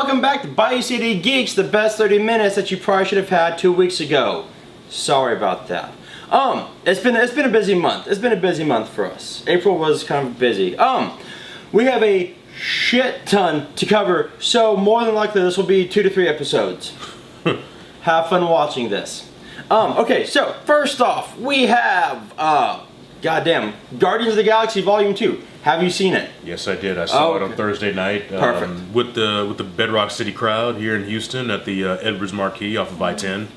welcome back to BCG Geeks, the best 30 minutes that you probably should have had 2 weeks ago. Sorry about that. It's been a busy month. It's been a busy month for us. April was kind of busy. We have a shit ton to cover, so more than likely this will be 2 to 3 episodes. Have fun watching this. Okay, so first off, we have goddamn Guardians of the Galaxy Volume 2. Have you seen it? Yes, I did. I saw it on Thursday night. Perfect. With the Bedrock City crowd here in Houston at the Edwards Marquee off of I-10.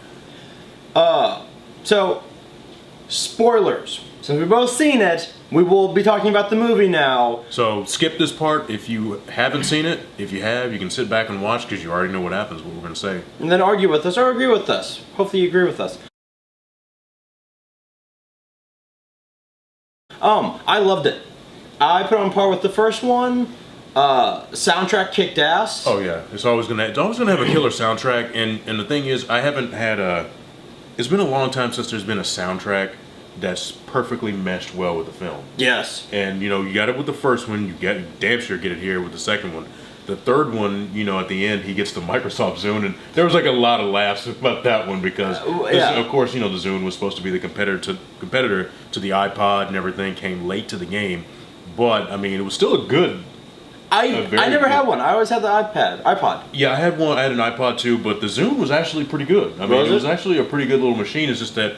So, spoilers. Since we've both seen it, we will be talking about the movie now. So skip this part if you haven't seen it. If you have, you can sit back and watch because you already know what happens, what we're going to say. And then argue with us or agree with us. Hopefully you agree with us. I loved it. I put it on par with the first one. Soundtrack kicked ass. Oh yeah, it's always gonna have a killer soundtrack. And the thing is, I haven't had a. It's been a long time since there's been a soundtrack that's perfectly meshed well with the film. Yes. And you know, you got it with the first one. You damn sure get it here with the second one. The third one, you know, at the end he gets the Microsoft Zune, and there was like a lot of laughs about that one because, of course, you know, the Zune was supposed to be the competitor to the iPod and everything. Came late to the game, but I mean, it was still a good. I never had one. I always had the iPod. Yeah, I had one. I had an iPod too, but the Zune was actually pretty good. I mean, it was actually a pretty good little machine. It's just that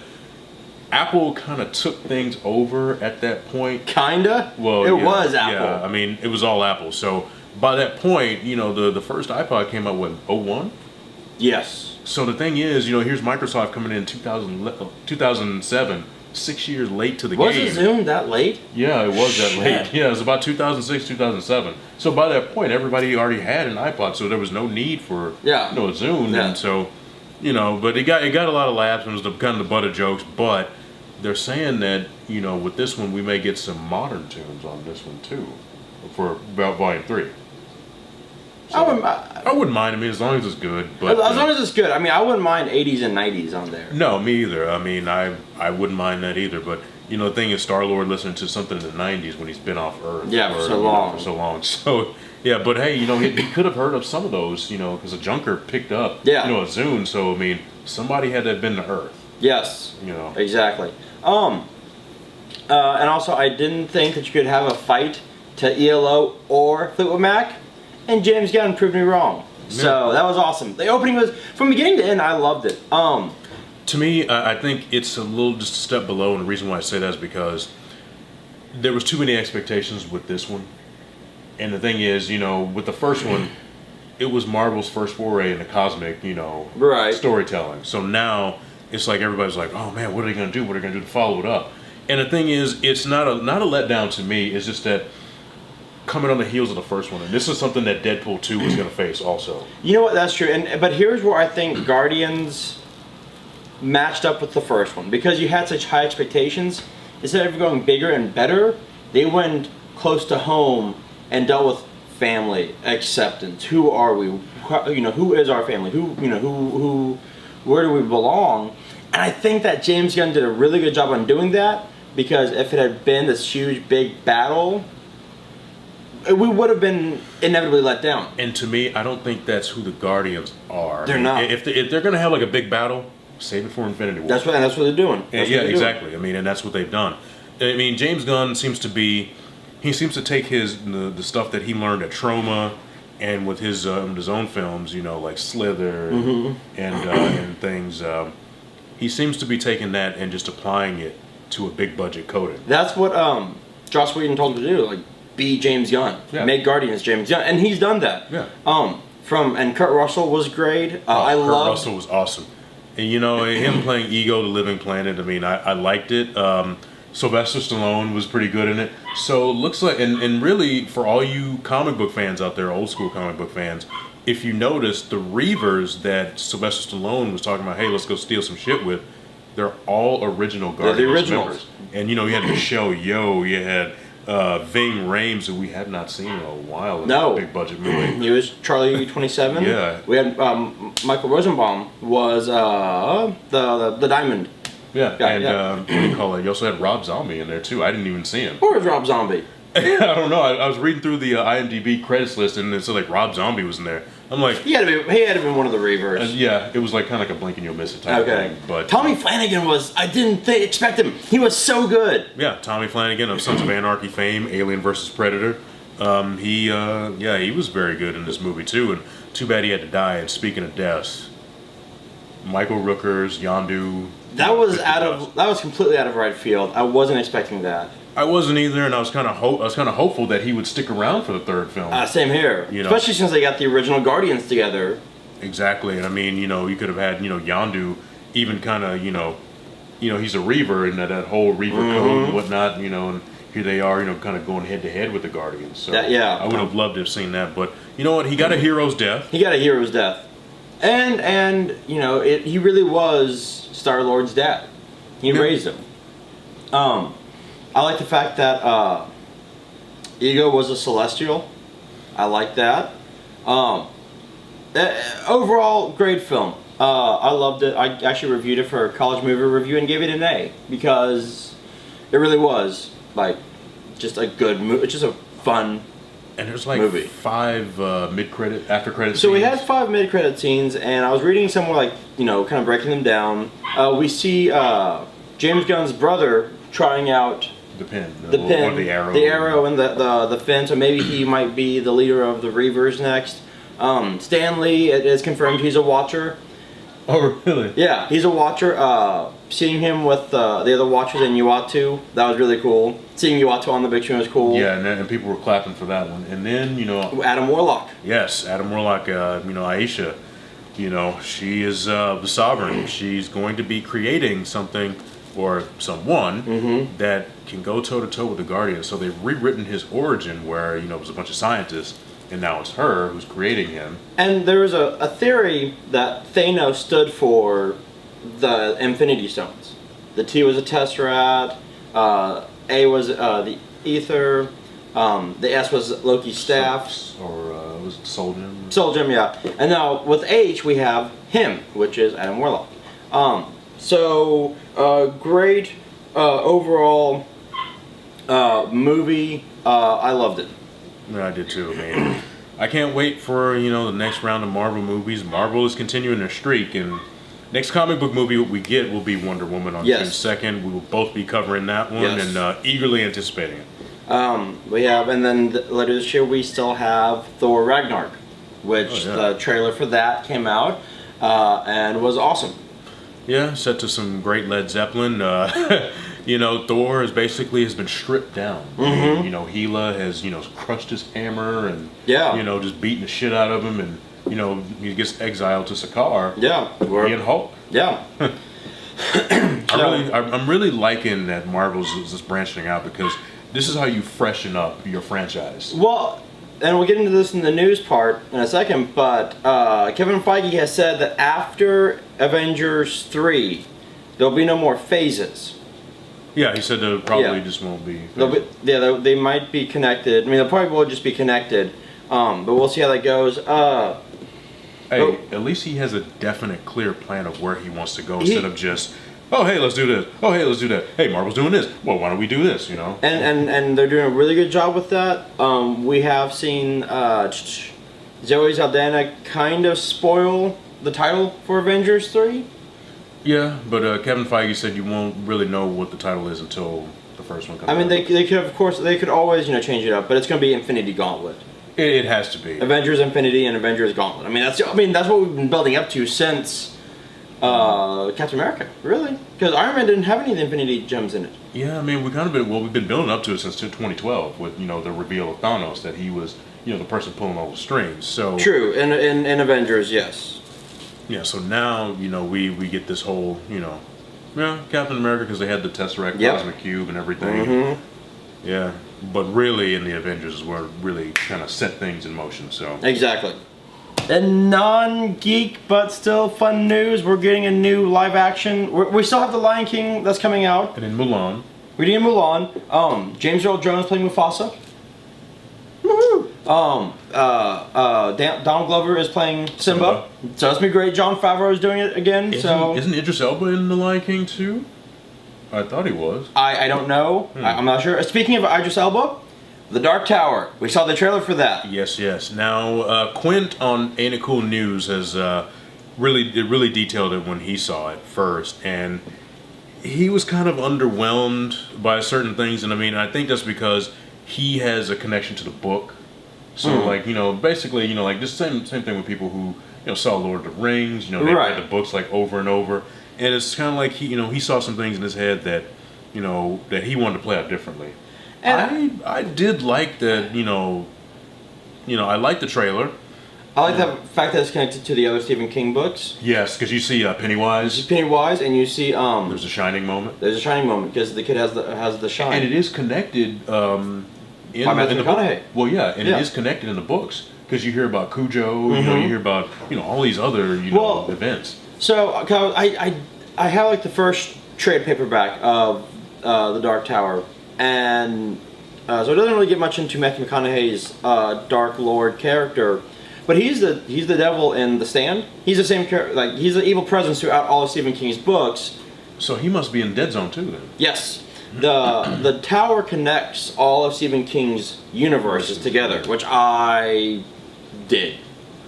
Apple kind of took things over at that point. Kinda? Well, it was Apple. Yeah, I mean, it was all Apple. So by that point, you know, the first iPod came out, what, 01? Yes. So the thing is, you know, here's Microsoft coming in 2007, 6 years late to the game. Was the Zune that late? Yeah, it was that late. Yeah, it was about 2006, 2007. So by that point, everybody already had an iPod, so there was no need for a Zune. Yeah. And so, you know, but it got a lot of laughs and it was kind of the butt of jokes. But they're saying that, you know, with this one, we may get some modern tunes on this one too, for about Volume 3. So I wouldn't mind. I mean, as long as it's good. But as long as it's good. I mean, I wouldn't mind 80s and 90s on there. No, me either. I mean, I wouldn't mind that either. But you know, the thing is, Star-Lord listening to something in the 90s when he's been off Earth. Yeah, for so long. So yeah, but hey, you know, he could have heard of some of those, you know, because a junker picked up, you know, a Zune. So I mean, somebody had to have been to Earth. Yes. You know. Exactly. And also, I didn't think that you could have a fight to ELO or Fleetwood Mac. And James Gunn proved me wrong. Yeah. So that was awesome. The opening was, from beginning to end, I loved it. To me, I think it's just a step below, and the reason why I say that is because there was too many expectations with this one. And the thing is, you know, with the first one, it was Marvel's first foray into cosmic, you know, storytelling. So now it's like everybody's like, oh man, what are they going to do? What are they going to do to follow it up? And the thing is, it's not a letdown to me. It's just that coming on the heels of the first one, and this is something that Deadpool 2 was going to face also. You know what? That's true. But here's where I think Guardians matched up with the first one, because you had such high expectations. Instead of going bigger and better, they went close to home and dealt with family acceptance. Who are we? You know, who is our family? Where do we belong? And I think that James Gunn did a really good job on doing that, because if it had been this huge big battle, we would have been inevitably let down. And to me, I don't think that's who the Guardians are. They're not. If they're going to have like a big battle, save it for Infinity War. That's what they're doing. Exactly. I mean, and that's what they've done. I mean, James Gunn seems to take the stuff that he learned at Trauma and with his own films, you know, like Slither and things. He seems to be taking that and just applying it to a big budget coating. That's what Joss Whedon told him to do. Like, be James Gunn. Yeah. Make Guardians James Gunn. And he's done that. Yeah. And Kurt Russell was great. Kurt Russell was awesome. And you know, him playing Ego, the Living Planet, I mean, I liked it. Sylvester Stallone was pretty good in it. So it looks like, and really, for all you comic book fans out there, old school comic book fans, if you notice, the Reavers that Sylvester Stallone was talking about, hey, let's go steal some shit with, they're all original Guardians members. And you know, you had Michelle Yeoh, you had Ving Rhames, who we have not seen in a while. In a big budget movie. He was Charlie 27. Yeah. We had Michael Rosenbaum was the Diamond. Yeah. What do you call it? You also had Rob Zombie in there too. I didn't even see him. Where was Rob Zombie? I don't know. I was reading through the IMDb credits list, and it said like Rob Zombie was in there. I'm like, he had to been one of the Reavers. yeah, it was like kind of like a blink and you'll miss it type thing. But Tommy Flanagan I didn't expect him. He was so good. Yeah, Tommy Flanagan of Sons of Anarchy fame, Alien vs. Predator. He was very good in this movie too, and too bad he had to die. And speaking of deaths, Michael Rooker's Yondu. That was completely out of right field. I wasn't expecting that. I wasn't either, and I was kind of hopeful that he would stick around for the third film. Same here. Especially since they got the original Guardians together. Exactly, and I mean, you could have had Yondu even kind of he's a Reaver and that whole Reaver code and whatnot, and here they are, kind of going head to head with the Guardians. So I would have loved to have seen that, but you know what? He got a hero's death. And he really was Star-Lord's dad. He raised him. I like the fact that Ego was a Celestial. I like that. Overall, great film. I loved it. I actually reviewed it for a college movie review and gave it an A because it really was like just a good movie. It's just a fun. And there's like movie. 5 after credit scenes. So we had 5 mid-credit scenes, and I was reading somewhere kind of breaking them down. We see James Gunn's brother trying out the pin, or the arrow, and the fin. So maybe he might be the leader of the Reavers next. Stan Lee, it is confirmed he's a Watcher. Oh, really? Yeah, he's a Watcher. Seeing him with the other Watchers in Uatu, that was really cool. Seeing Uatu on the big screen was cool. Yeah, and people were clapping for that one. And then, Adam Warlock. Yes, Adam Warlock, Aisha, she is the Sovereign. She's going to be creating something or someone that can go toe-to-toe with the Guardians. So they've rewritten his origin where, it was a bunch of scientists. And now it's her who's creating him. And there was a theory that Thanos stood for the Infinity Stones. The T was a Tesseract, A was the Ether, the S was Loki's staff. Or was it Soul Gem? Soul Gem, yeah. And now with H we have him, which is Adam Warlock. Great overall movie. I loved it. Yeah, I did too. I mean, I can't wait for the next round of Marvel movies. Marvel is continuing their streak, and next comic book movie we get will be Wonder Woman on June 2nd. We will both be covering that one and eagerly anticipating it. We have, and then later this year we still have Thor Ragnarok, which the trailer for that came out and was awesome. Yeah, set to some great Led Zeppelin. Thor has been stripped down. Hela has, crushed his hammer and, just beating the shit out of him. And, he gets exiled to Sakaar. Yeah. Being Hulk. Yeah. I'm really liking that Marvel's just branching out because this is how you freshen up your franchise. Well, and we'll get into this in the news part in a second, but Kevin Feige has said that after Avengers 3, there'll be no more phases. Yeah, he said there probably just won't be. They might be connected. I mean, they probably will just be connected, but we'll see how that goes. At least he has a definite, clear plan of where he wants to go instead of just, oh, hey, let's do this. Oh, hey, let's do that. Hey, Marvel's doing this. Well, why don't we do this, And they're doing a really good job with that. We have seen Zoe Saldana kind of spoil the title for Avengers 3. Yeah, but Kevin Feige said you won't really know what the title is until the first one comes out. I mean, they could always change it up, but it's going to be Infinity Gauntlet. It has to be Avengers Infinity and Avengers Gauntlet. I mean, that's what we've been building up to since Captain America, really, because Iron Man didn't have any of the Infinity Gems in it. Yeah, I mean, we've been building up to it since 2012 with the reveal of Thanos that he was the person pulling all the strings. So true, in Avengers, yes. Yeah, so now, we get this whole, Captain America because they had the Tesseract Cosmic Cube and everything. Yeah, but really in the Avengers is where it really kind of set things in motion, so. Exactly. And non-geek but still fun news, we're getting a new live action. We still have The Lion King that's coming out. And in Mulan. We're doing Mulan. James Earl Jones playing Mufasa. Woohoo! Donald Glover is playing Simba. So that's gonna be great. Jon Favreau is doing it again. Isn't Idris Elba in The Lion King too? I thought he was. I don't know. I'm not sure. Speaking of Idris Elba, The Dark Tower. We saw the trailer for that. Yes, yes. Now, Quint on Ain't It Cool News has really detailed it when he saw it first, and he was kind of underwhelmed by certain things. And I mean, I think that's because he has a connection to the book. So, like, basically, like just same thing with people who saw Lord of the Rings. They read the books like over and over, and it's kind of like he saw some things in his head that that he wanted to play out differently. And I did like that. I liked the trailer. I like the fact that it's connected to the other Stephen King books. Yes, because you see Pennywise. You see Pennywise, and you see There's a shining moment. There's a shining moment because the kid has the shine. And it is connected by Matthew McConaughey. Well, yeah, and it is connected in the books because you hear about Cujo. You hear about all these other events. So I have like the first trade paperback of The Dark Tower, and so it doesn't really get much into Matthew McConaughey's Dark Lord character, but he's the devil in The Stand. He's the same character, like he's the evil presence throughout all of Stephen King's books. So he must be in Dead Zone too, then. Yes, the tower connects all of Stephen King's universes together, which I did.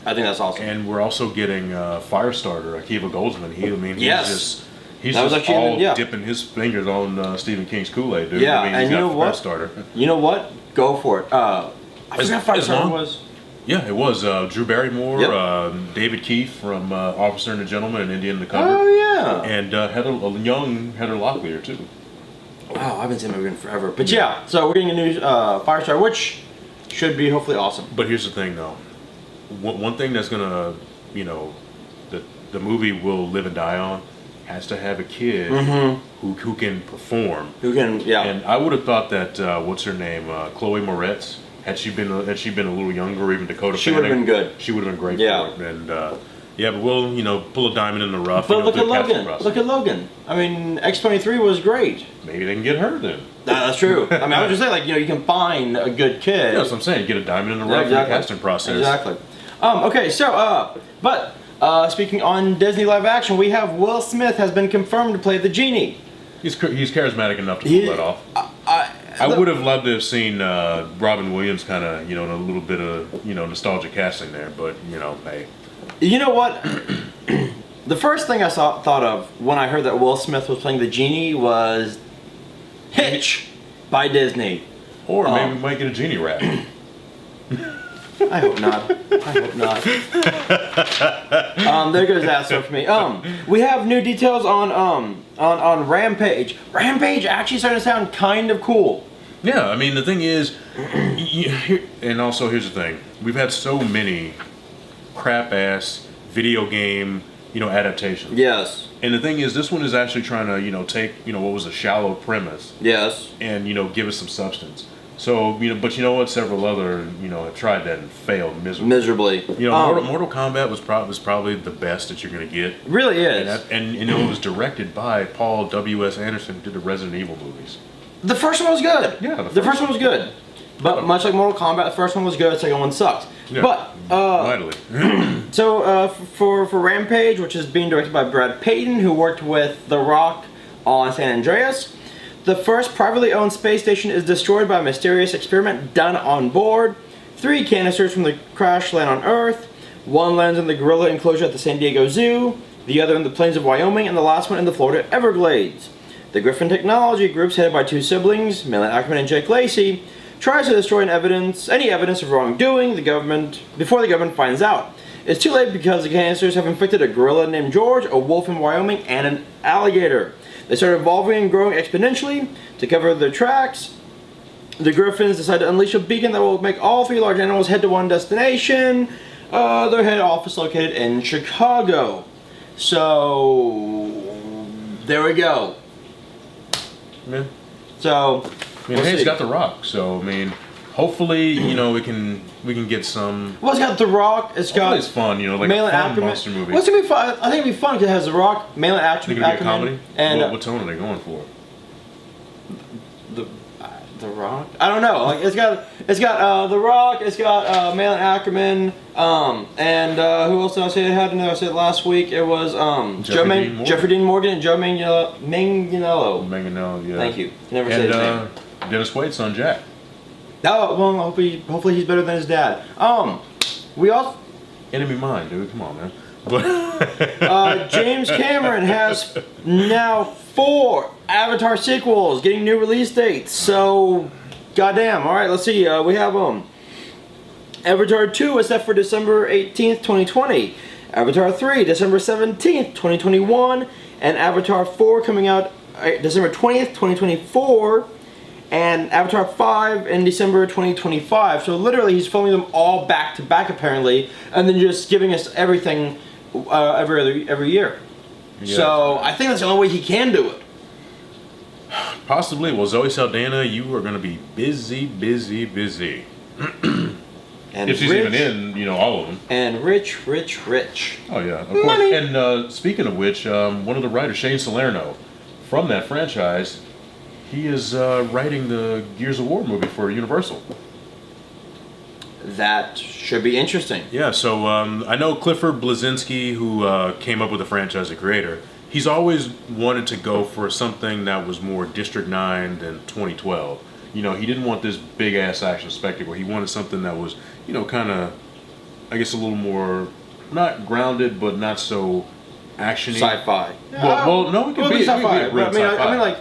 I think that's awesome. And we're also getting Firestarter, Akiva Goldsman. He's just all dipping his fingers on Stephen King's Kool-Aid, dude. Yeah, I mean, and you know what? Firestarter. You know what? Go for it. I forgot Firestarter was. Yeah, it was Drew Barrymore, David Keith from Officer and a Gentleman and Indian Undercover. Oh yeah, and a young Heather Locklear too. Wow, I've been saying that movie forever. But yeah, so we're getting a new Firestarter, which should be hopefully awesome. But here's the thing, though. One thing that's gonna, the movie will live and die on, has to have a kid who can perform. Who can, yeah. And I would have thought that what's her name, Chloe Moretz, had she been a little younger, or even Dakota she would have been good. She would have been great for it. And but we'll pull a diamond in the rough. But look at Logan. Look at Logan. I mean, X-23 was great. Maybe they can get her then. That's true. I mean, I was just saying, like, you can find a good kid. Yeah, that's what I'm saying. Get a diamond in the rough in the casting process. Exactly. Okay, so speaking on Disney live action, we have Will Smith has been confirmed to play the genie. He's charismatic enough to pull that off. I would have loved to have seen Robin Williams kind of, in a little bit of, nostalgic casting there, but, hey. You know what? The first thing I thought of when I heard that Will Smith was playing the genie was Hitch by Disney. Or maybe we might get a genie rap. I hope not. There goes that stuff for me. We have new details on Rampage. Rampage actually starting to sound kind of cool. Yeah, I mean the thing is, and also here's the thing: we've had so many crap ass video game adaptations. Yes. And the thing is, this one is actually trying to take what was a shallow premise. Yes. And give us some substance. So, but you know what? Several other, have tried that and failed miserably. Mortal Kombat was probably the best that you're going to get. It really is. And it was directed by Paul W.S. Anderson, who did the Resident Evil movies. The first one was good. Yeah, the first one was good. But much like Mortal Kombat, the first one was good, the second one sucked. Yeah, but, mightily. So, for Rampage, which is being directed by Brad Payton, who worked with The Rock on San Andreas, the first privately owned space station is destroyed by a mysterious experiment done on board. 3 canisters from the crash land on Earth. One lands in the gorilla enclosure at the San Diego Zoo, the other in the plains of Wyoming, and the last one in the Florida Everglades. The Griffin Technology Groups, headed by 2 siblings, Malin Ackerman and Jake Lacey, tries to destroy any evidence of wrongdoing before the government finds out. It's too late because the canisters have infected a gorilla named George, a wolf in Wyoming, and an alligator. They start evolving and growing exponentially. To cover their tracks, the Griffins decide to unleash a beacon that will make all 3 large animals head to one destination. Their head office located in Chicago. So, there we go. Yeah. So, it's got The Rock, so I mean, hopefully, we can get some. Well, it's got The Rock. It's got. It's fun, like Malin a fun Ackerman. monster movie. What's gonna be fun? I think it'd be fun because it has The Rock, Malin Ackerman, Think it'll be a comedy? and what tone are they going for? The Rock. I don't know. Like it's got The Rock. It's got Malin Ackerman. And who else did I say it had? I said last week it was Jeffrey Dean Morgan and Joe Manganiello. Manganiello, yeah. Thank you. Never say his name. Dennis Quaid's son Jack. Oh well, hopefully he's better than his dad. We also Enemy Mine, dude. Come on, man. But James Cameron has now 4 Avatar sequels getting new release dates. So, goddamn. All right, let's see. We have Avatar 2 is set for December 18th, 2020. Avatar 3, December 17th, 2021. And Avatar 4 coming out December 20th, 2024. And Avatar 5 in December 2025. So literally he's filming them all back to back apparently. And then just giving us everything every year. Yeah. So I think that's the only way he can do it. possibly. Well, Zoe Saldana, you are going to be busy. And if she's even in, all of them. And rich. Oh yeah, of Money. course. And speaking of which, one of the writers, Shane Salerno, from that franchise, he is writing the Gears of War movie for Universal. That should be interesting. Yeah, so I know Clifford Blazinski, who came up with the franchise, the creator. He's always wanted to go for something that was more District 9 than 2012. He didn't want this big ass action spectacle. He wanted something that was, kind of, I guess, a little more not grounded, but not so actiony. Sci-fi. Well, no, it could be sci-fi. real sci-fi. I mean, like,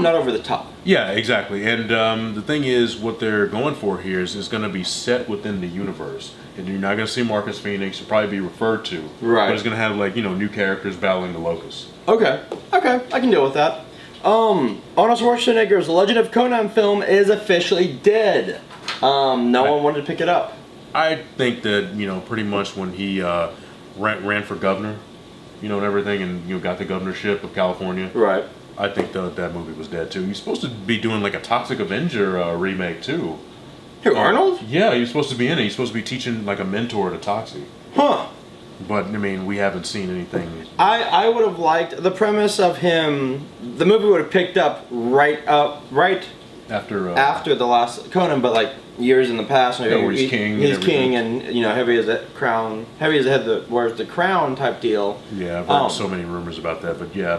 not over the top. Yeah, exactly. And the thing is, what they're going for here is going to be set within the universe. And you're not going to see Marcus Phoenix. You'll probably be referred to. Right. But it's going to have, new characters battling the Locusts. Okay, I can deal with that. Arnold Schwarzenegger's Legend of Conan film is officially dead. No one wanted to pick it up. I think that, pretty much when he ran for governor, and everything, and, got the governorship of California. Right. I think that movie was dead, too. He's supposed to be doing, a Toxic Avenger remake, too. Who, Arnold? Yeah, he was supposed to be in it. He's supposed to be teaching, a mentor to Toxic. Huh. But, we haven't seen anything. I would have liked the premise of him. The movie would have picked up right after the last Conan, but years in the past. Where he's king. He's king, and heavy as a head that wears the crown type deal. Yeah, I've heard so many rumors about that, but yeah,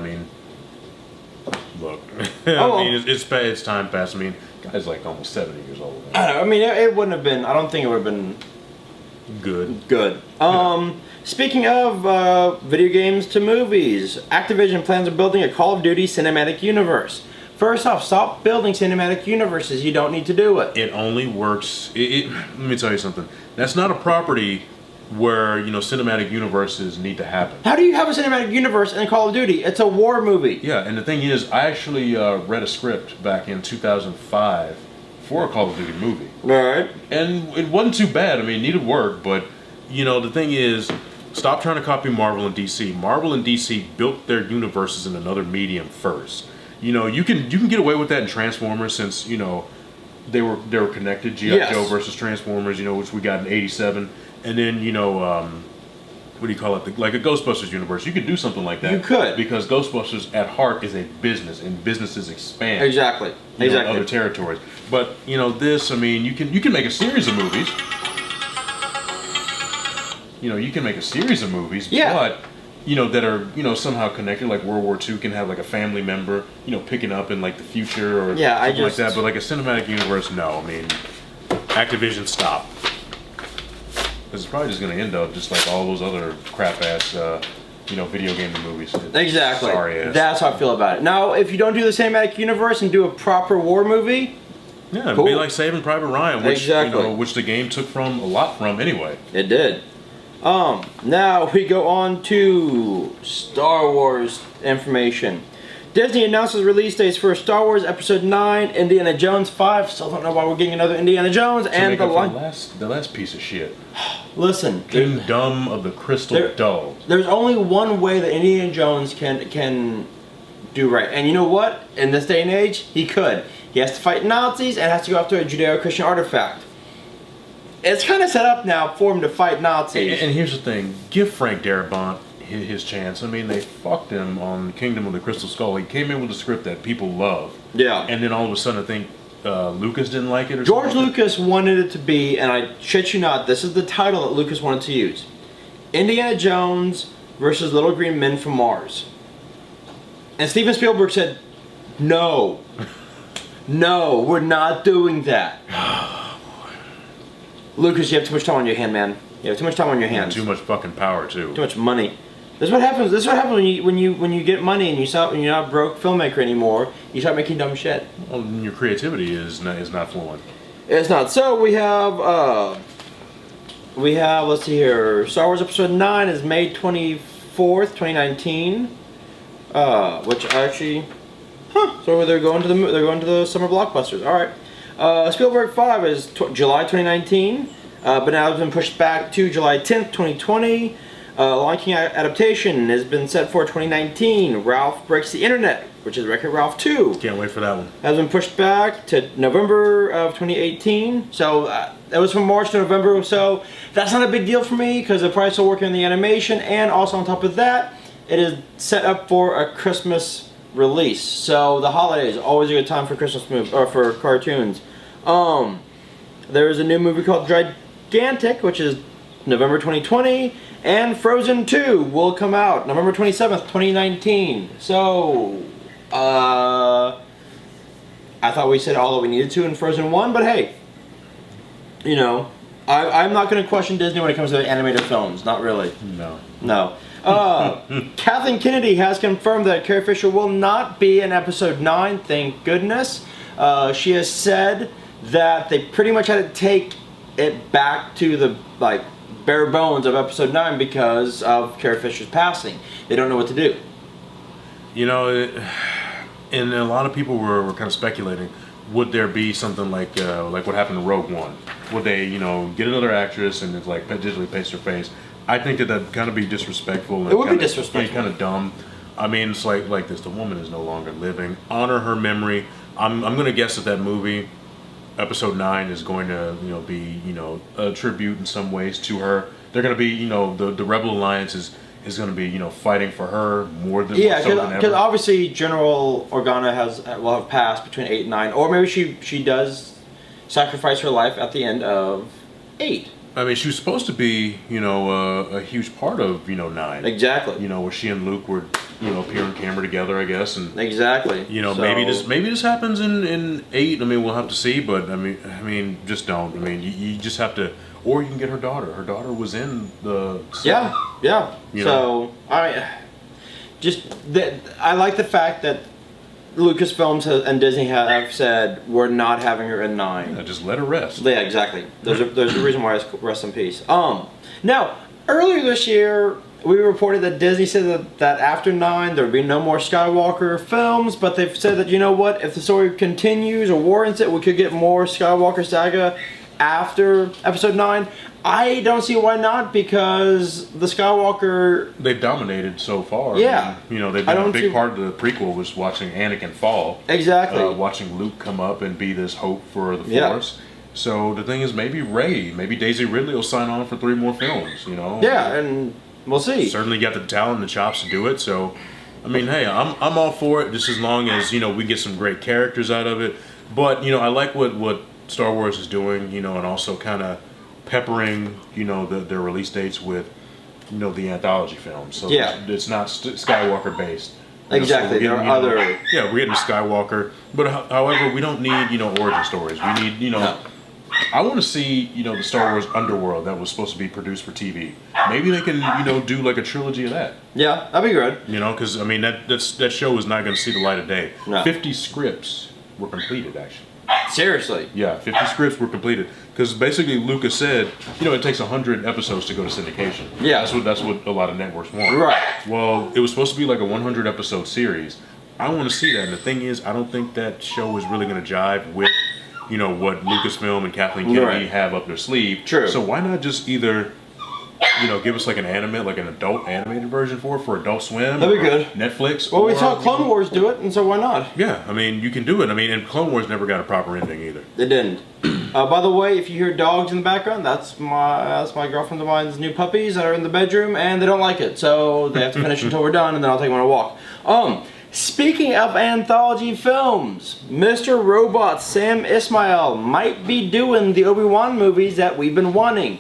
look, it's time passed. Guy's almost 70 years old. It wouldn't have been. I don't think it would have been Good. Speaking of video games to movies, Activision plans on building a Call of Duty Cinematic Universe. First off, stop building cinematic universes. You don't need to do it. It only works. Let me tell you something. That's not a property where cinematic universes need to happen. How do you have a cinematic universe in Call of Duty? It's a war movie. Yeah, and the thing is, I actually read a script back in 2005 for a Call of Duty movie. Right. And it wasn't too bad. it needed work, but the thing is, stop trying to copy Marvel and DC. Marvel and DC built their universes in another medium first. You can get away with that in Transformers since they were connected. G.I. Joe versus Transformers, which we got in '87, and then what do you call it? Like a Ghostbusters universe. You could do something like that. You could, because Ghostbusters at heart is a business, and businesses expand. Exactly. Other territories. But this. You can make a series of movies. You can make a series of movies. Yeah. But that are somehow connected, like World War II can have a family member picking up in the future or something like that, but a cinematic universe, no. Activision, stop, because it's probably just going to end up just like all those other crap ass video game movies. Exactly. Sorry ass. That's how I feel about it. Now, if you don't do the cinematic universe and do a proper war movie, yeah, cool. It'd be like Saving Private Ryan, which which the game took a lot from anyway. It did. Now we go on to Star Wars information. Disney announces release dates for Star Wars Episode 9, Indiana Jones 5. Still don't know why we're getting another Indiana Jones. And the last piece of shit. Listen. Kingdom of the Crystal Dome. There's only one way that Indiana Jones can do right. And you know what? In this day and age, he could. He has to fight Nazis and has to go after a Judeo-Christian artifact. It's kind of set up now for him to fight Nazis. And here's the thing. Give Frank Darabont his chance. They fucked him on Kingdom of the Crystal Skull. He came in with a script that people love. Yeah. And then all of a sudden, I think Lucas didn't like it or George something. Lucas wanted it to be, and I shit you not, this is the title that Lucas wanted to use. Indiana Jones versus Little Green Men from Mars. And Steven Spielberg said, no. No, we're not doing that. Lucas, you have too much time on your hand, man. You have too much time on your hands. Too much fucking power too. Too much money. This is what happens. This is what happens when you get money and you're not a broke filmmaker anymore. You start making dumb shit. Well, your creativity is not flowing. It's not. So we have let's see here. Star Wars Episode 9 is May 24th, 2019. Which actually, so they're going to the summer blockbusters. All right. Spielberg 5 is July 2019, but now it's been pushed back to July 10th, 2020. Lion King adaptation has been set for 2019. Ralph Breaks the Internet, which is Wreck-It Ralph 2. Can't wait for that one. Has been pushed back to November of 2018. So that was from March to November. So that's not a big deal for me because they're probably still working on the animation, and also on top of that, it is set up for a Christmas release. So the holidays always a good time for Christmas movies or for cartoons. There is a new movie called Gigantic, which is November 2020, and Frozen 2 will come out November 27th, 2019. So I thought we said all that we needed to in Frozen 1, but hey, you know, I'm not going to question Disney when it comes to animated films. Not really. No. Kathleen Kennedy has confirmed that Carrie Fisher will not be in Episode 9. Thank goodness. She has said that they pretty much had to take it back to the bare bones of Episode 9 because of Carrie Fisher's passing. They don't know what to do. You know, and a lot of people were kind of speculating, would there be something like what happened to Rogue One? Would they, get another actress and digitally paste her face? I think that'd kind of be disrespectful. It would be disrespectful. Kind of dumb. I mean, it's like this. The woman is no longer living. Honor her memory. I'm going to guess that movie, Episode 9, is going to be a tribute in some ways to her. They're going to be the Rebel Alliance is going to be fighting for her more than because obviously General Organa will have passed between 8 and 9, or maybe she does sacrifice her life at the end of 8. I mean, she was supposed to be a huge part of 9. Exactly. Where she and Luke would appear on camera together, I guess, and exactly. Maybe this happens in 8. I mean, we'll have to see, but I mean, just don't. I mean, you just have to, or you can get her daughter. Her daughter was in the. Yeah. So I like the fact that Lucasfilms and Disney have said we're not having her in 9. Yeah, just let her rest. Yeah, exactly. There's a reason why it's rest in peace. Now earlier this year we reported that Disney said that after 9 there would be no more Skywalker films, but they've said that if the story continues or warrants it, we could get more Skywalker saga after Episode 9. I don't see why not, because the Skywalker... They've dominated so far. Yeah. I mean, they've been a big part of the prequel was watching Anakin fall. Exactly. Watching Luke come up and be this hope for the Force. So the thing is, maybe Daisy Ridley will sign on for 3 more films, Yeah, and we'll see. Certainly got the talent and the chops to do it, so... I mean, hey, I'm all for it, just as long as, we get some great characters out of it. But, I like what Star Wars is doing, and also kind of peppering, their release dates with, the anthology films. So it's not Skywalker based. Exactly. So there are other. Yeah, we're getting Skywalker, but however, we don't need origin stories. We need No. I want to see the Star Wars Underworld that was supposed to be produced for TV. Maybe they can do like a trilogy of that. Yeah, that'd be good. Because I mean that show is not going to see the light of day. No. 50 scripts were completed actually. Seriously. Yeah, 50 scripts were completed because basically Lucas said, it takes 100 episodes to go to syndication. Yeah, that's what a lot of networks want. Right. Well, it was supposed to be like a 100 episode series. I want to see that, and the thing is, I don't think that show is really going to jive with, what Lucasfilm and Kathleen Kennedy have up their sleeve. True. So why not just either, give us like an adult animated version for Adult Swim? That'd be good. Netflix. Well, we saw Clone Wars do it, and so why not? Yeah, I mean, you can do it. I mean, and Clone Wars never got a proper ending either. It didn't. By the way, if you hear dogs in the background, that's my girlfriend of mine's new puppies that are in the bedroom, and they don't like it, so they have to finish until we're done, and then I'll take them on a walk. Speaking of anthology films, Mr. Robot Sam Ismail might be doing the Obi-Wan movies that we've been wanting,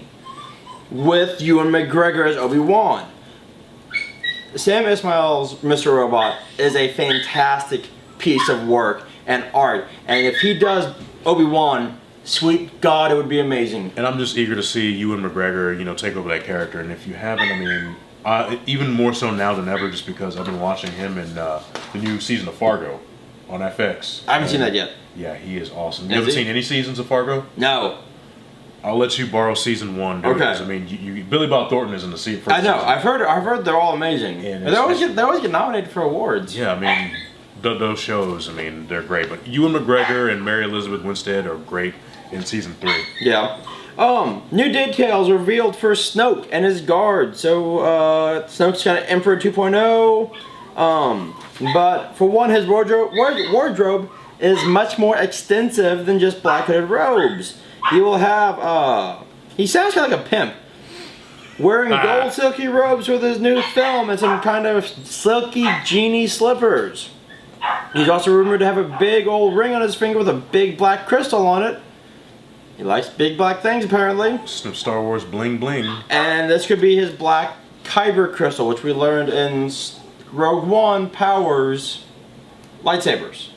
with Ewan McGregor as Obi-Wan. Sam Ismail's Mr. Robot is a fantastic piece of work, and art. And if he does Obi-Wan, sweet God, it would be amazing. And I'm just eager to see Ewan McGregor, take over that character. And if you haven't, even more so now than ever, just because I've been watching him in the new season of Fargo on FX. I haven't seen that yet. Yeah, he is awesome. You haven't seen any seasons of Fargo? No. I'll let you borrow season 1. Okay. Because, Billy Bob Thornton is in the first I know. season. I've heard they're all amazing. And they always get nominated for awards. Yeah, those shows, they're great. But Ewan McGregor and Mary Elizabeth Winstead are great in season 3. Yeah. New details revealed for Snoke and his guard. So, Snoke's kind of Emperor 2.0. But for one, his wardrobe is much more extensive than just black hooded robes. He will have, he sounds kind of like a pimp. Wearing gold silky robes with his new film and some kind of silky genie slippers. He's also rumored to have a big old ring on his finger with a big black crystal on it. He likes big black things, apparently. Some Star Wars bling bling. And this could be his black kyber crystal, which we learned in Rogue One powers lightsabers.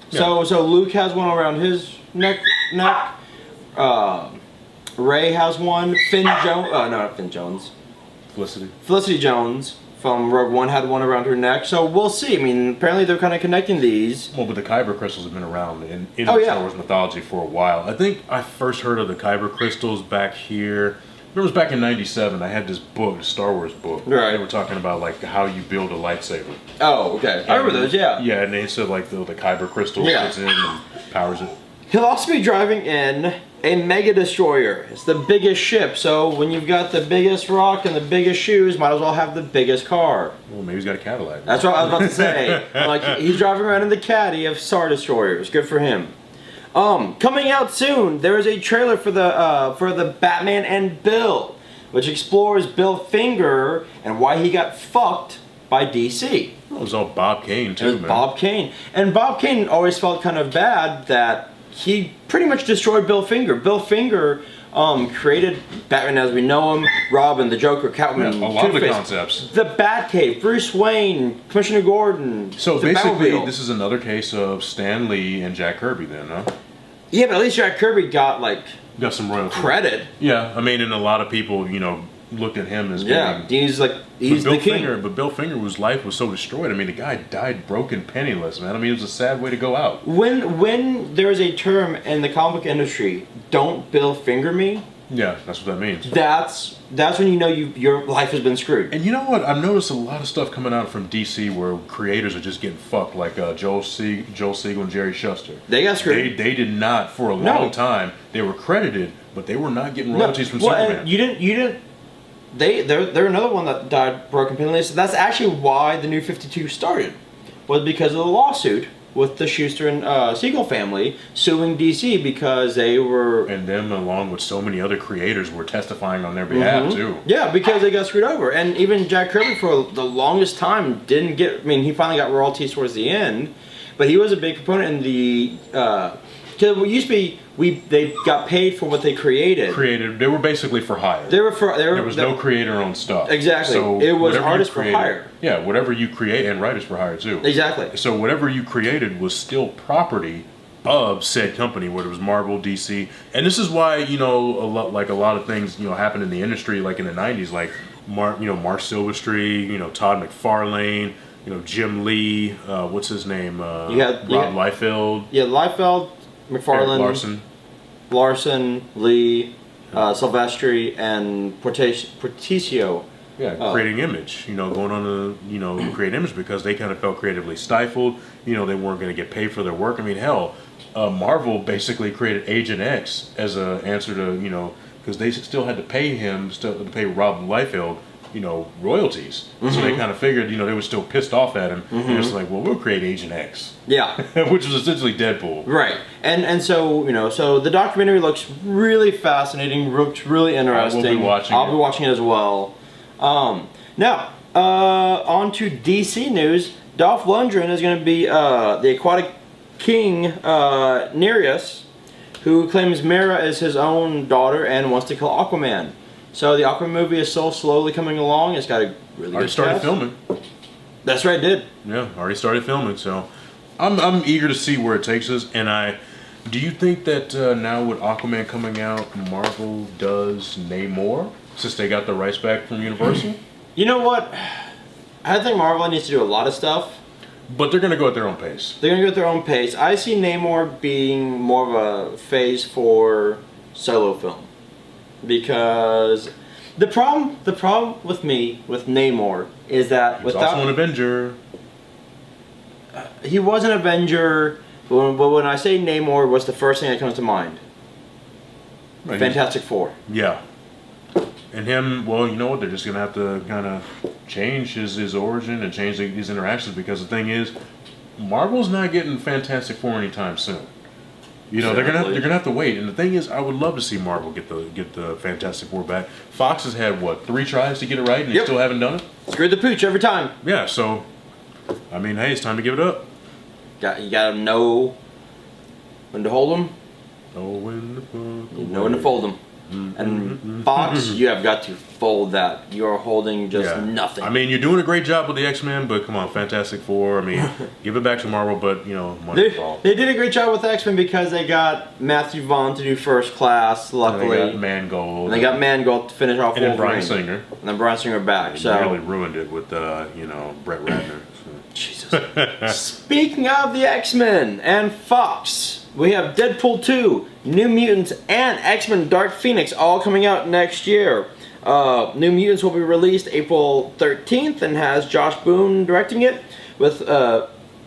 Yeah. So Luke has one around his neck. Rey has one. Felicity Jones from Rogue One had one around her neck. So we'll see. Apparently they're kind of connecting these. Well, but the kyber crystals have been around in Star Wars mythology for a while. I think I first heard of the kyber crystals back here. It was back in '97. I had this book, a Star Wars book. Right. They were talking about how you build a lightsaber. Oh, okay. I remember those. Yeah. Yeah, and they said the kyber crystal fits in and powers it. He'll also be driving in a mega destroyer. It's the biggest ship, so when you've got the biggest rock and the biggest shoes, might as well have the biggest car. Well, maybe he's got a Cadillac. That's what I was about to say. He's driving around in the caddy of Star Destroyers. Good for him. Coming out soon, there is a trailer for the Batman and Bill, which explores Bill Finger and why he got fucked by DC. It was all Bob Kane too, man. Bob Kane. And Bob Kane always felt kind of bad that he pretty much destroyed Bill Finger. Bill Finger created Batman as we know him, Robin, the Joker, Catwoman, a lot of the Two-Face, concepts. The Batcave, Bruce Wayne, Commissioner Gordon. So basically, this is another case of Stan Lee and Jack Kirby then, huh? Yeah, but at least Jack Kirby got some royalty credit. Yeah, and a lot of people, looked at him as being... he's the king. But Bill Finger's life was so destroyed. The guy died broken, penniless, man. It was a sad way to go out. When there is a term in the comic book industry, don't Bill Finger me. Yeah, that's what that means. That's when you know your life has been screwed. And you know what? I've noticed a lot of stuff coming out from DC where creators are just getting fucked, like Joel Siegel and Jerry Shuster. They got screwed. They did not for a long time. They were credited, but they were not getting royalties from Superman. And you didn't. They're another one that died broken penniless. That's actually why the New 52 started, was because of the lawsuit with the Schuster and Siegel family suing DC because they were... And them, along with so many other creators, were testifying on their behalf, too. Yeah, because they got screwed over. And even Jack Kirby, for the longest time, didn't get... he finally got royalties towards the end, but he was a big proponent in the... Because it used to be, they got paid for what they created. They were basically for hire. There was no creator-owned stuff. Exactly. So it was artists for hire. Yeah, whatever you create, and writers for hire too. Exactly. So whatever you created was still property of said company, whether it was Marvel, DC, and this is why a lot of things happened in the industry, like in the '90s, like Mark Silvestri, Todd McFarlane, Jim Lee, what's his name? Rob Liefeld. Yeah, Liefeld. McFarlane, Larson, Lee, Silvestri, and Porticio. Yeah, creating Image. Going on to create Image because they kind of felt creatively stifled. They weren't going to get paid for their work. Hell, Marvel basically created Agent X as an answer to because they still had to pay Rob Liefeld royalties. So they kind of figured, they were still pissed off at him. And it's like, well, we'll create Agent X. Yeah. Which was essentially Deadpool. Right. And so, so the documentary looks really fascinating, looks really interesting. We'll be watching I'll be watching it as well. Now, on to DC news. Dolph Lundgren is going to be the aquatic king, Nereus, who claims Mera is his own daughter and wants to kill Aquaman. So the Aquaman movie is so slowly coming along. It's got a really good started cast. filming. That's right, it did. Yeah, already started filming. So I'm eager to see where it takes us, and do you think that now with Aquaman coming out, Marvel does Namor since they got the rights back from Universal? You know what? I think Marvel needs to do a lot of stuff. But they're going to go at their own pace. They're going to go at their own pace. I see Namor being more of a phase 4 solo film. Because the problem with me, with Namor, is that He's also an Avenger. He was an Avenger, but when I say Namor, what's the first thing that comes to mind? Right. Fantastic Four. Yeah. And him, well, you know what? They're just going to have to kind of change his origin and change his interactions, because the thing is, Marvel's not getting Fantastic Four anytime soon. You know, they're gonna have to wait. And the thing is, I would love to see Marvel get the Fantastic Four back. Fox has had what, 3 tries to get it right, and they still haven't done it. Screwed the pooch every time. Yeah, so I mean, hey, it's time to give it up. You gotta know when to hold them. Know when to put You know when to fold them. And Fox, you have got to fold that. You are holding just nothing. I mean, you're doing a great job with the X-Men, but come on, Fantastic Four. I mean, give it back to Marvel, but you know, money involved. They did a great job with X-Men because they got Matthew Vaughn to do First Class. Luckily, and they got Mangold. And they got Mangold to finish off. And then Bryan Singer. And then Bryan Singer back. They so really ruined it with Brett Ratner. So. Jesus. Speaking of the X-Men and Fox, we have Deadpool 2, New Mutants, and X-Men Dark Phoenix all coming out next year. New Mutants will be released April 13th and has Josh Boone directing it, with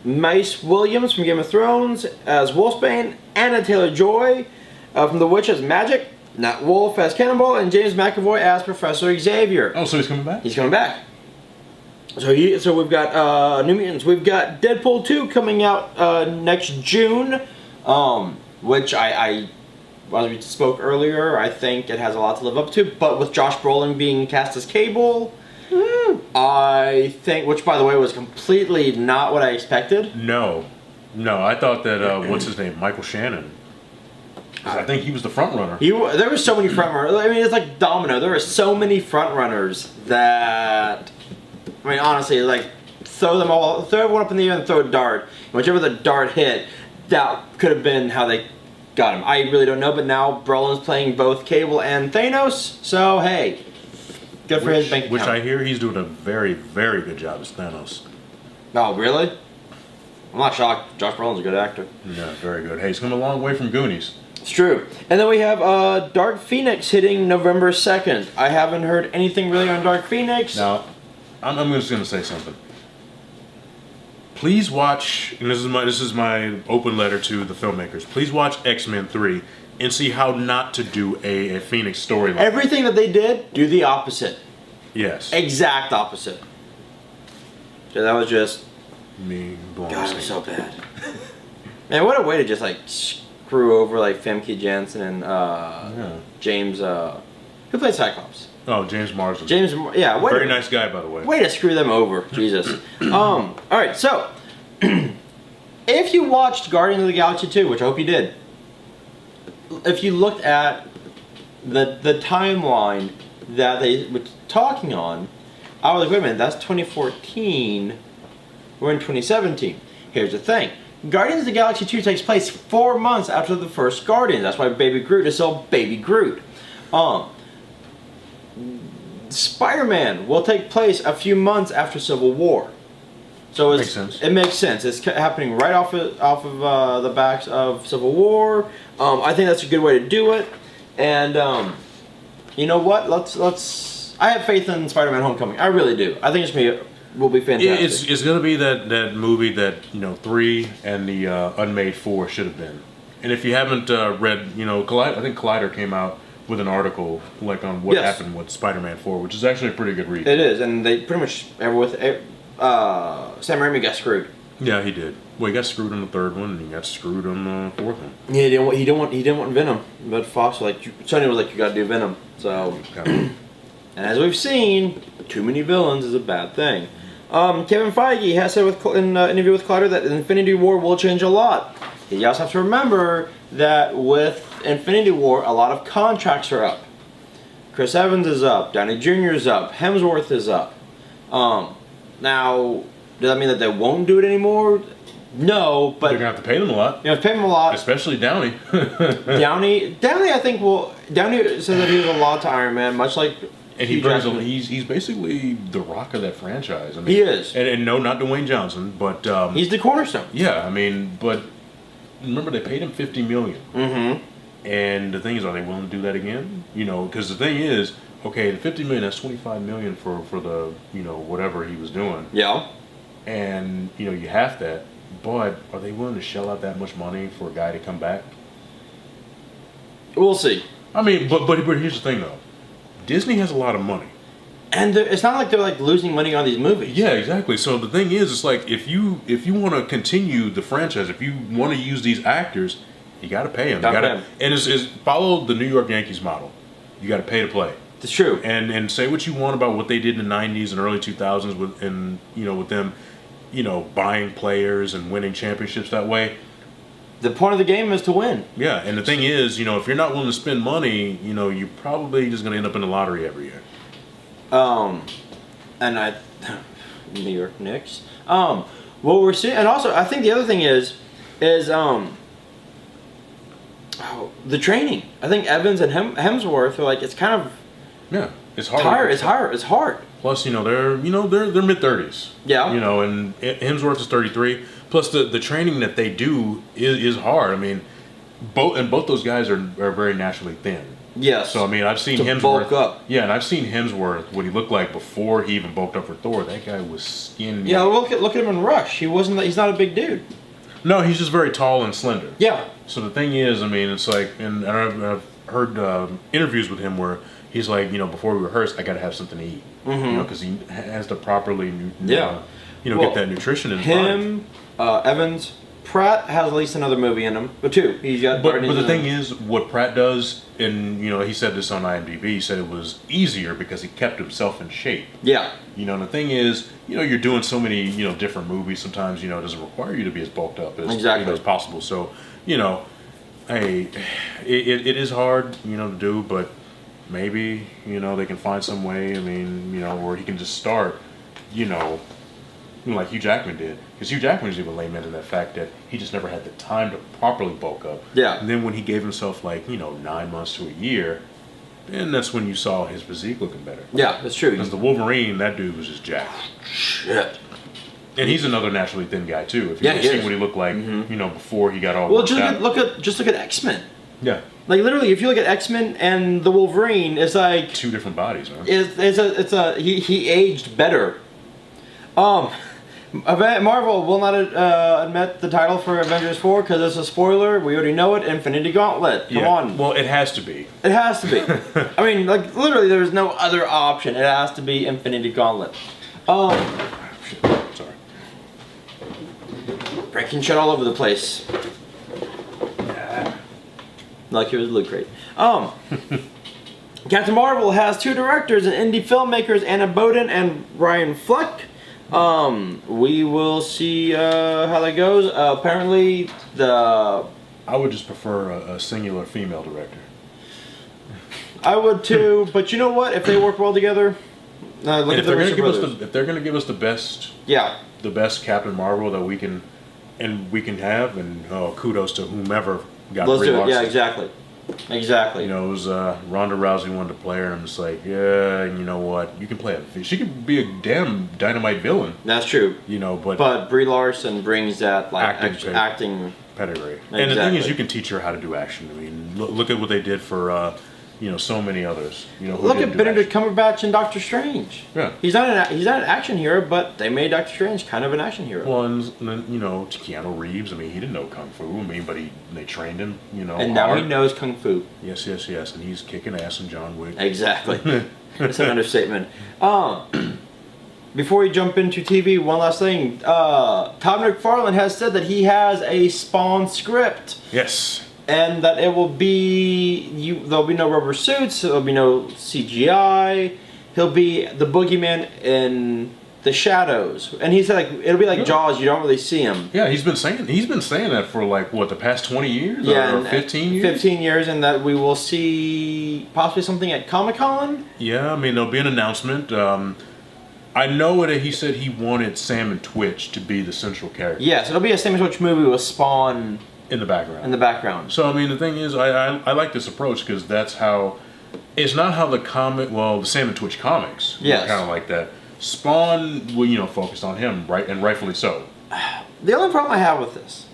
Mace Williams from Game of Thrones as Wolfsbane, Anna Taylor-Joy from The Witch as Magic, Nat Wolff as Cannonball, and James McAvoy as Professor Xavier. Oh, so he's coming back? He's coming back. So we've got New Mutants. We've got Deadpool 2 coming out next June, which as we spoke earlier, I think it has a lot to live up to. But with Josh Brolin being cast as Cable, I think, which by the way was completely not what I expected. No, I thought that what's his name, Michael Shannon. I think he was the front runner. There were so many front runners. I mean, it's like Domino. There were so many front runners that. I mean, honestly, like, throw everyone up in the air and throw a dart. And whichever the dart hit, that could have been how they got him. I really don't know, but now Brolin's playing both Cable and Thanos, so hey, good for his bank account. Which I hear he's doing a very, very good job as Thanos. Oh, really? I'm not shocked. Josh Brolin's a good actor. Yeah, very good. Hey, he's come a long way from Goonies. It's true. And then we have Dark Phoenix hitting November 2nd. I haven't heard anything really on Dark Phoenix. Now, I'm just going to say something. Please watch, and this is my open letter to the filmmakers. Please watch X-Men 3 and see how not to do a Phoenix storyline. Everything that they did, do the opposite. Yes. Exact opposite. So that was just Me going. God, it was so bad. Man, what a way to just like screw over like Famke Janssen and James. Who played Cyclops? Oh, James Marsden. Very nice guy, by the way. Way to screw them over, Jesus. All right, so if you watched Guardians of the Galaxy 2, which I hope you did, if you looked at the timeline that they were talking on, I was like, wait a minute, that's 2014. We're in 2017. Here's the thing. Guardians of the Galaxy 2 takes place 4 months after the first Guardians. That's why Baby Groot is still Baby Groot. SpiderMan will take place a few months after Civil War. So makes sense. It makes sense. It's happening right off of the backs of Civil War. I think that's a good way to do it. And you know what? Let's. I have faith in Spider-Man: Homecoming. I really do. I think will be fantastic. It's going to be that movie that 3 and the Unmade 4 should have been. And if you haven't read, I think Collider came out with an article like on what happened with Spider-Man 4, which is actually a pretty good read. It is, and they pretty much Sam Raimi got screwed. Yeah, he did. Well, he got screwed on the 3rd one, and he got screwed on the 4th one. Yeah, he didn't want Venom, but Fox was like, Sony was like, you got to do Venom. So, and as we've seen, too many villains is a bad thing. Kevin Feige has said in an interview with Collider that Infinity War will change a lot. You also have to remember that with Infinity War, a lot of contracts are up. Chris Evans is up, Downey Jr. is up, Hemsworth is up. Now, does that mean that they won't do it anymore? No, but They're gonna have to pay them a lot, pay him a lot. especially Downey. Downey, I think Downey said that he was a lot to Iron Man, much like. And he brings him. He's basically the rock of that franchise. I mean, he is. And no, not Dwayne Johnson, but he's the cornerstone. Yeah, I mean, but remember they paid him $50 million. Mm-hmm. And the thing is, are they willing to do that again? Because the thing is, okay, the $50 million, that's $25 million for the whatever he was doing. Yeah. And you have that, but are they willing to shell out that much money for a guy to come back? We'll see. I mean, but here's the thing though, Disney has a lot of money. And it's not like they're like losing money on these movies. Yeah, exactly. So the thing is, it's like if you want to continue the franchise, if you want to use these actors, you got to pay them. And it's follow the New York Yankees model. You got to pay to play. It's true. And say what you want about what they did in the '90s and early 2000s with them, buying players and winning championships that way. The point of the game is to win. Yeah, and the thing is, if you're not willing to spend money, you're probably just going to end up in the lottery every year. And New York Knicks. What we're seeing, and also I think the other thing is the training. I think Evans and Hemsworth are like, it's kind of it's hard. It's hard. Plus, they're mid-30s. Yeah. And Hemsworth is 33. Plus, the training that they do is hard. I mean, both those guys are very naturally thin. Yes. So I mean, I've seen Hemsworth bulk up. Yeah, and I've seen Hemsworth what he looked like before he even bulked up for Thor. That guy was skinny. Yeah, look at him in Rush. He's not a big dude. No, he's just very tall and slender. Yeah. So the thing is, I mean, it's like, and I've heard interviews with him where he's like, before we rehearse, I got to have something to eat, because he has to properly, get that nutrition in his body. Evans, Pratt has at least another movie in him, but two. He's got. But the thing is, what Pratt does, and he said this on IMDb. He said it was easier because he kept himself in shape. Yeah. And the thing is, you're doing so many, different movies. Sometimes, it doesn't require you to be as bulked up as as possible. So, hey, it is hard, to do, but maybe they can find some way. I mean, where he can just start, like Hugh Jackman did. Because Hugh Jackman was even lamented the fact that he just never had the time to properly bulk up. Yeah. And then when he gave himself 9 months to a year, then that's when you saw his physique looking better. Yeah, that's true. Because the Wolverine, that dude was just jacked. Shit. And he's another naturally thin guy too. If you see what he looked like, before he got all well, worked out. look at X-Men. Yeah. Like literally, if you look at X-Men and the Wolverine, it's like two different bodies, man. He aged better. Marvel will not admit the title for Avengers 4 because it's a spoiler. We already know it. Infinity Gauntlet. Come on. Well, it has to be. It has to be. I mean, like literally, there's no other option. It has to be Infinity Gauntlet. Sorry. Breaking shit all over the place. Like it was Loot Crate. Captain Marvel has two directors and indie filmmakers, Anna Boden and Ryan Fleck. We will see how that goes. Apparently, I would just prefer a singular female director. I would too, but you know what? If they work well together, if they're going to give us the best, the best Captain Marvel that we can have, and kudos to whomever got. Let's do it. Yeah, exactly. Exactly. It was Ronda Rousey wanted to play her, and I'm just like, yeah, and you know what? You can play she could be a damn dynamite villain. That's true. But Brie Larson brings that acting pedigree. Exactly. And the thing is, you can teach her how to do action. I mean, look at what they did for so many others. Look at Benedict Cumberbatch and Doctor Strange. Yeah. He's not an action hero, but they made Doctor Strange kind of an action hero. Well, and then Keanu Reeves. I mean, he didn't know kung fu. I mean, but they trained him. And now he knows kung fu. Yes, and he's kicking ass in John Wick. Exactly. That's an understatement. Before we jump into TV, one last thing. Todd McFarlane has said that he has a Spawn script. Yes. And that it will be there'll be no rubber suits. There'll be no CGI. He'll be the boogeyman in the shadows. And he said it'll be like Jaws. You don't really see him. Yeah, he's been saying that for the past 20 years or 15 years. 15 years, and that we will see possibly something at Comic-Con. Yeah, I mean there'll be an announcement. I know that he said he wanted Sam and Twitch to be the central character. Yes, it'll be a Sam and Twitch movie with Spawn in the background. In the background. So I mean, the thing is, I like this approach because that's how. It's not how the the Sam and Twitch comics. Yes. Kind of like that. Spawn, focused on him, right, and rightfully so. The only problem I have with this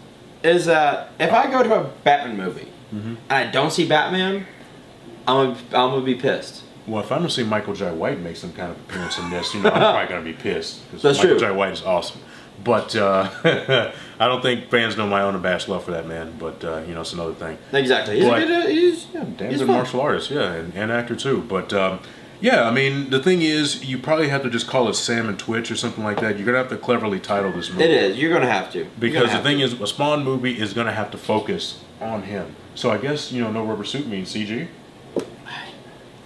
is that if I go to a Batman movie and I don't see Batman, I'm gonna be pissed. Well, if I don't see Michael Jai White make some kind of appearance in this, I'm probably gonna be pissed because That's Michael true. Jai White is awesome. But I don't think fans know my own unabashed love for that man. But it's another thing. Exactly. He's damn good fun. martial artist, yeah, and actor too. But I mean, the thing is, you probably have to just call it Sam and Twitch or something like that. You're gonna have to cleverly title this movie. It is. You're gonna have to. Because the thing is, a Spawn movie is gonna have to focus on him. So I guess no rubber suit means CG.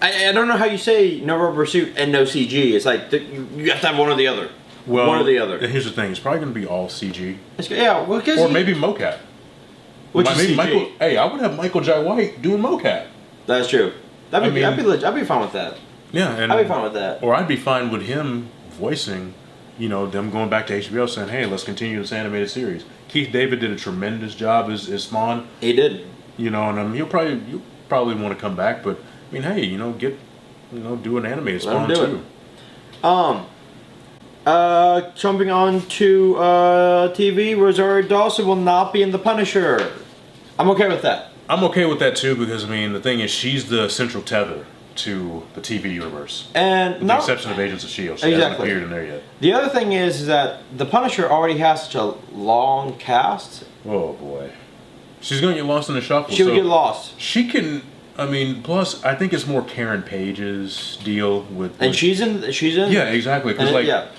I don't know how you say no rubber suit and no CG. It's like you have to have one or the other. Well, one or the other. Here's the thing: it's probably going to be all CG. Or maybe mocap. Which is CG. I would have Michael Jai White doing mocap. That's true. I'd be fine with that. Yeah, and I'd be fine with that. Or I'd be fine with him voicing, them going back to HBO saying, "Hey, let's continue this animated series." Keith David did a tremendous job as Spawn. He did. And you'll probably want to come back, but I mean, hey, do an animated Spawn too. Jumping on to TV, Rosario Dawson will not be in The Punisher. I'm okay with that. I'm okay with that too because, I mean, the thing is, she's the central tether to the TV universe. And with the exception of Agents of S.H.I.E.L.D. She hasn't appeared in there yet. The other thing is that The Punisher already has such a long cast. Oh, boy. She's going to get lost in the shuffle. She would get lost. She can... I mean, plus, I think it's more Karen Page's deal with... And she's in... Yeah, exactly. Because,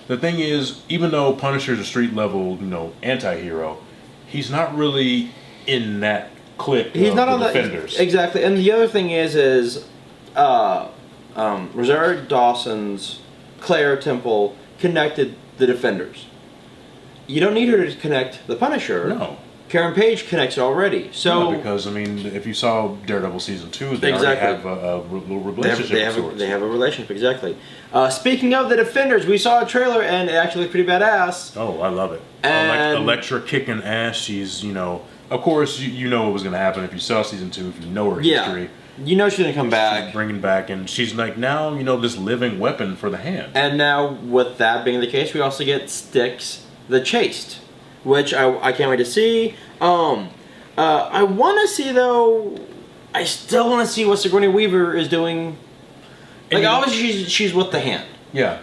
the thing is, even though Punisher's a street-level, anti-hero, he's not really in that clique He's of not the on Defenders. Exactly. And the other thing is Rosario Dawson's Claire Temple connected the Defenders. You don't need her to connect the Punisher. No. Karen Page connects already. So because, I mean, if you saw Daredevil Season 2, they already have a relationship they have a relationship, exactly. Speaking of the Defenders, we saw a trailer and it actually looked pretty badass. Oh, I love it. And Elektra kicking ass. She's, of course, you know what was going to happen if you saw Season 2, if you know her history. You know she's going to come back. She's bringing back, and she's like now, this living weapon for the hand. And now, with that being the case, we also get Styx the Chaste, which I can't wait to see. I want to see, though, I still want to see what Sigourney Weaver is doing. Like, obviously, she's with the hand. Yeah,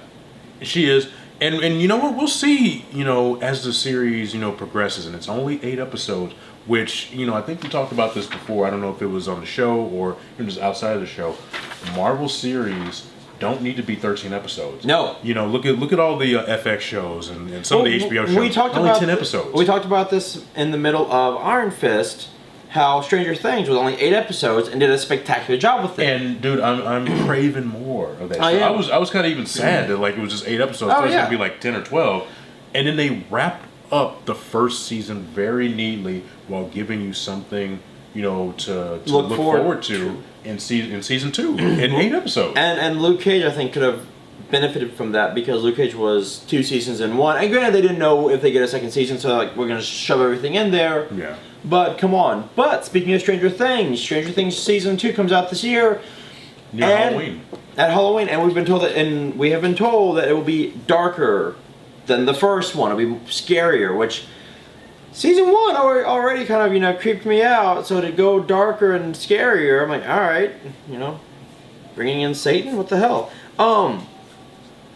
she is. And you know what? We'll see, as the series, progresses. And it's only 8 episodes, which, I think we talked about this before. I don't know if it was on the show or just outside of the show. Marvel series don't need to be 13 episodes. No. Look at all the FX shows and some of the HBO shows. We talked only about 10 episodes. We talked about this in the middle of Iron Fist, how Stranger Things was only 8 episodes and did a spectacular job with it. And dude, I'm craving more of that. I was kind of even sad that it was just 8 episodes. I thought it was gonna be like 10 or 12, and then they wrapped up the first season very neatly while giving you something to look forward to in season 2 in 8 episodes. And Luke Cage, I think, could have benefited from that because Luke Cage was 2 seasons in one. And granted, they didn't know if they get a second season, so we're gonna shove everything in there. Yeah. But come on. But speaking of Stranger Things season 2 comes out this year. Halloween. At Halloween, and we have been told that it will be darker than the first one. It'll be scarier, which season 1 already kind of creeped me out. So to go darker and scarier, I'm like, all right, bringing in Satan, what the hell?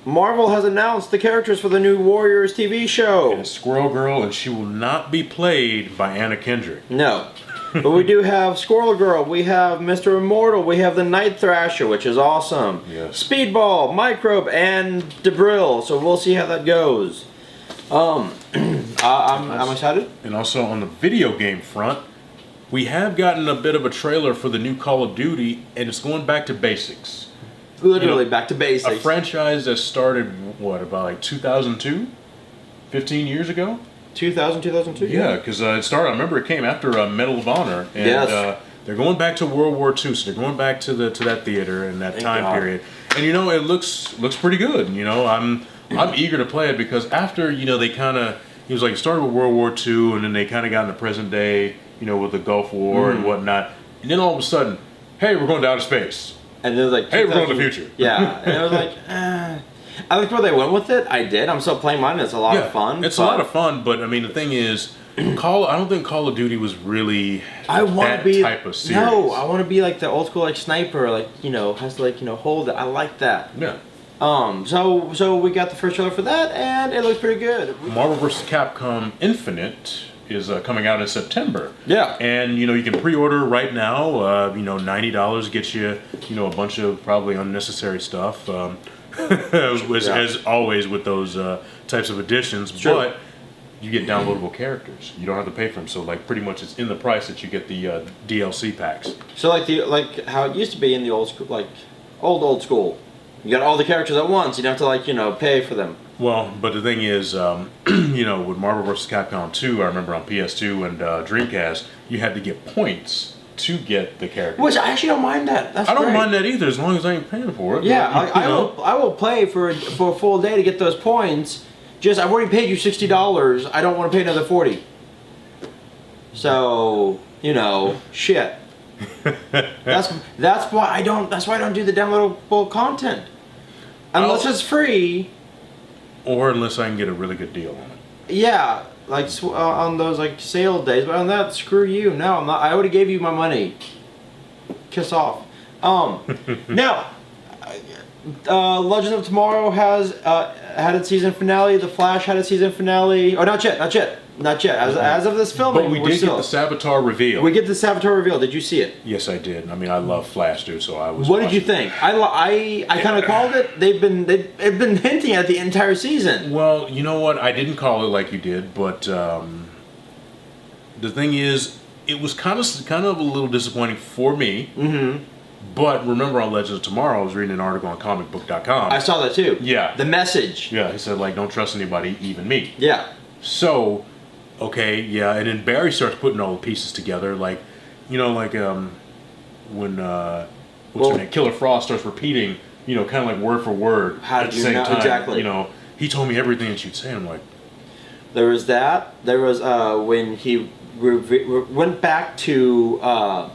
Marvel has announced the characters for the new Warriors TV show. And Squirrel Girl, and she will not be played by Anna Kendrick. No. But we do have Squirrel Girl, we have Mr. Immortal, we have the Night Thrasher, which is awesome. Yes. Speedball, Microbe, and Debril, so we'll see how that goes. I'm excited. And also on the video game front, we have gotten a bit of a trailer for the new Call of Duty, and it's going back to basics. Literally back to basics. A franchise that started, about like 2002? 15 years ago? 2002? Yeah, because it started, I remember it came after Medal of Honor. And yes. they're going back to World War II, so they're going back to that theater and that time period. And it looks pretty good. I'm eager to play it because after they kind of he was like it started with World War II and then they kind of got in the present day, with the Gulf War and whatnot, and then all of a sudden, hey, we're going to outer space, and then like, hey, we're going to the future. Yeah, and I was like, I like where they went with it. I did. I'm still playing mine. It's a lot of fun. It's a lot of fun, but I mean the thing is, I don't think Call of Duty was really that type of series. No, I want to be like the old school like sniper, like has to hold it. I like that. Yeah. So we got the first trailer for that, and it looks pretty good. Marvel vs. Capcom Infinite is coming out in September. Yeah. And you can pre-order right now. $90 gets you a bunch of probably unnecessary stuff. As always with those types of editions, but you get downloadable characters. You don't have to pay for them. So like pretty much it's in the price that you get the DLC packs. So like how it used to be in the old school, like old school. You got all the characters at once. You don't have to pay for them. Well, but the thing is, with Marvel vs. Capcom 2, I remember on PS2 and Dreamcast, you had to get points to get the characters. Which I actually don't mind that. That's I don't great. mind that either, as long as I ain't paying for it. Yeah, But, I will play for a full day to get those points. Just I've already paid you $60. I don't want to pay another $40. So shit. That's why I don't do the downloadable content unless it's free, or unless I can get a really good deal on it. Yeah, like on those like sale days. But on that, screw you. No, I'm not. I already gave you my money. Kiss off. Now, Legends of Tomorrow has had its season finale. The Flash had its season finale. Oh, not yet. As of this filming, but we did get the Savitar reveal. We get the Savitar reveal. Did you see it? Yes, I did. I mean, I love Flash, dude. So I was. What did you think? I kind of called it. They've been hinting at the entire season. Well, you know what? I didn't call it like you did, but the thing is, it was kind of a little disappointing for me. Mm-hmm. But remember, on Legends of Tomorrow, I was reading an article on comicbook.com. I saw that too. Yeah. The message. Yeah, he said don't trust anybody, even me. Yeah. So. Okay, yeah, and then Barry starts putting all the pieces together, when her name? Killer Frost starts repeating, kind of like word for word at the same time. Exactly. He told me everything that she'd say. I'm like, there was that. There was when he went back to the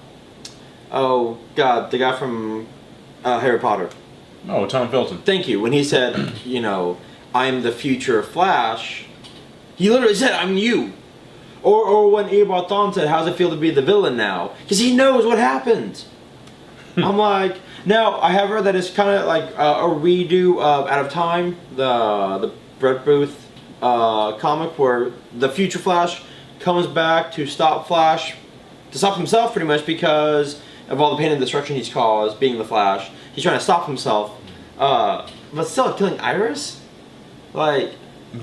guy from Harry Potter. Oh, Tom Felton. Thank you. When he said, I'm the future Flash. He literally said, I'm you. Or when Eobard Thawne said, how's it feel to be the villain now? Because he knows what happened. I'm like, now, I have heard that it's kind of like a redo of Out of Time, the Brett Booth comic where the future Flash comes back to stop himself pretty much because of all the pain and destruction he's caused being the Flash. He's trying to stop himself. But still, killing Iris?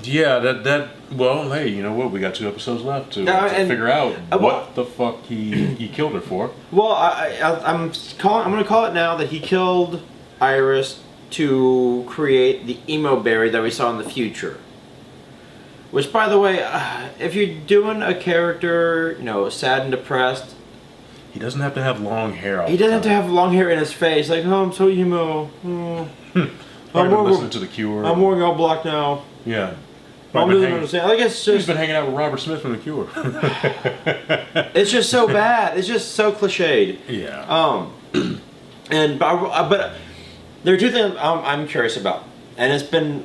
Yeah, well, hey, you know what? We got 2 episodes left to figure out what the fuck he killed her for. Well, I'm going to call it now that he killed Iris to create the emo berry that we saw in the future. Which, by the way, if you're doing a character, sad and depressed, he doesn't have to have long hair. He doesn't have to have long hair in his face. Like, I'm so emo. I'm listening to The Cure. I'm wearing all black now. Yeah. I really don't understand. I guess he's been hanging out with Robert Smith from The Cure. It's just so bad. It's just so cliched. Yeah. But there are 2 things I'm curious about, and it's been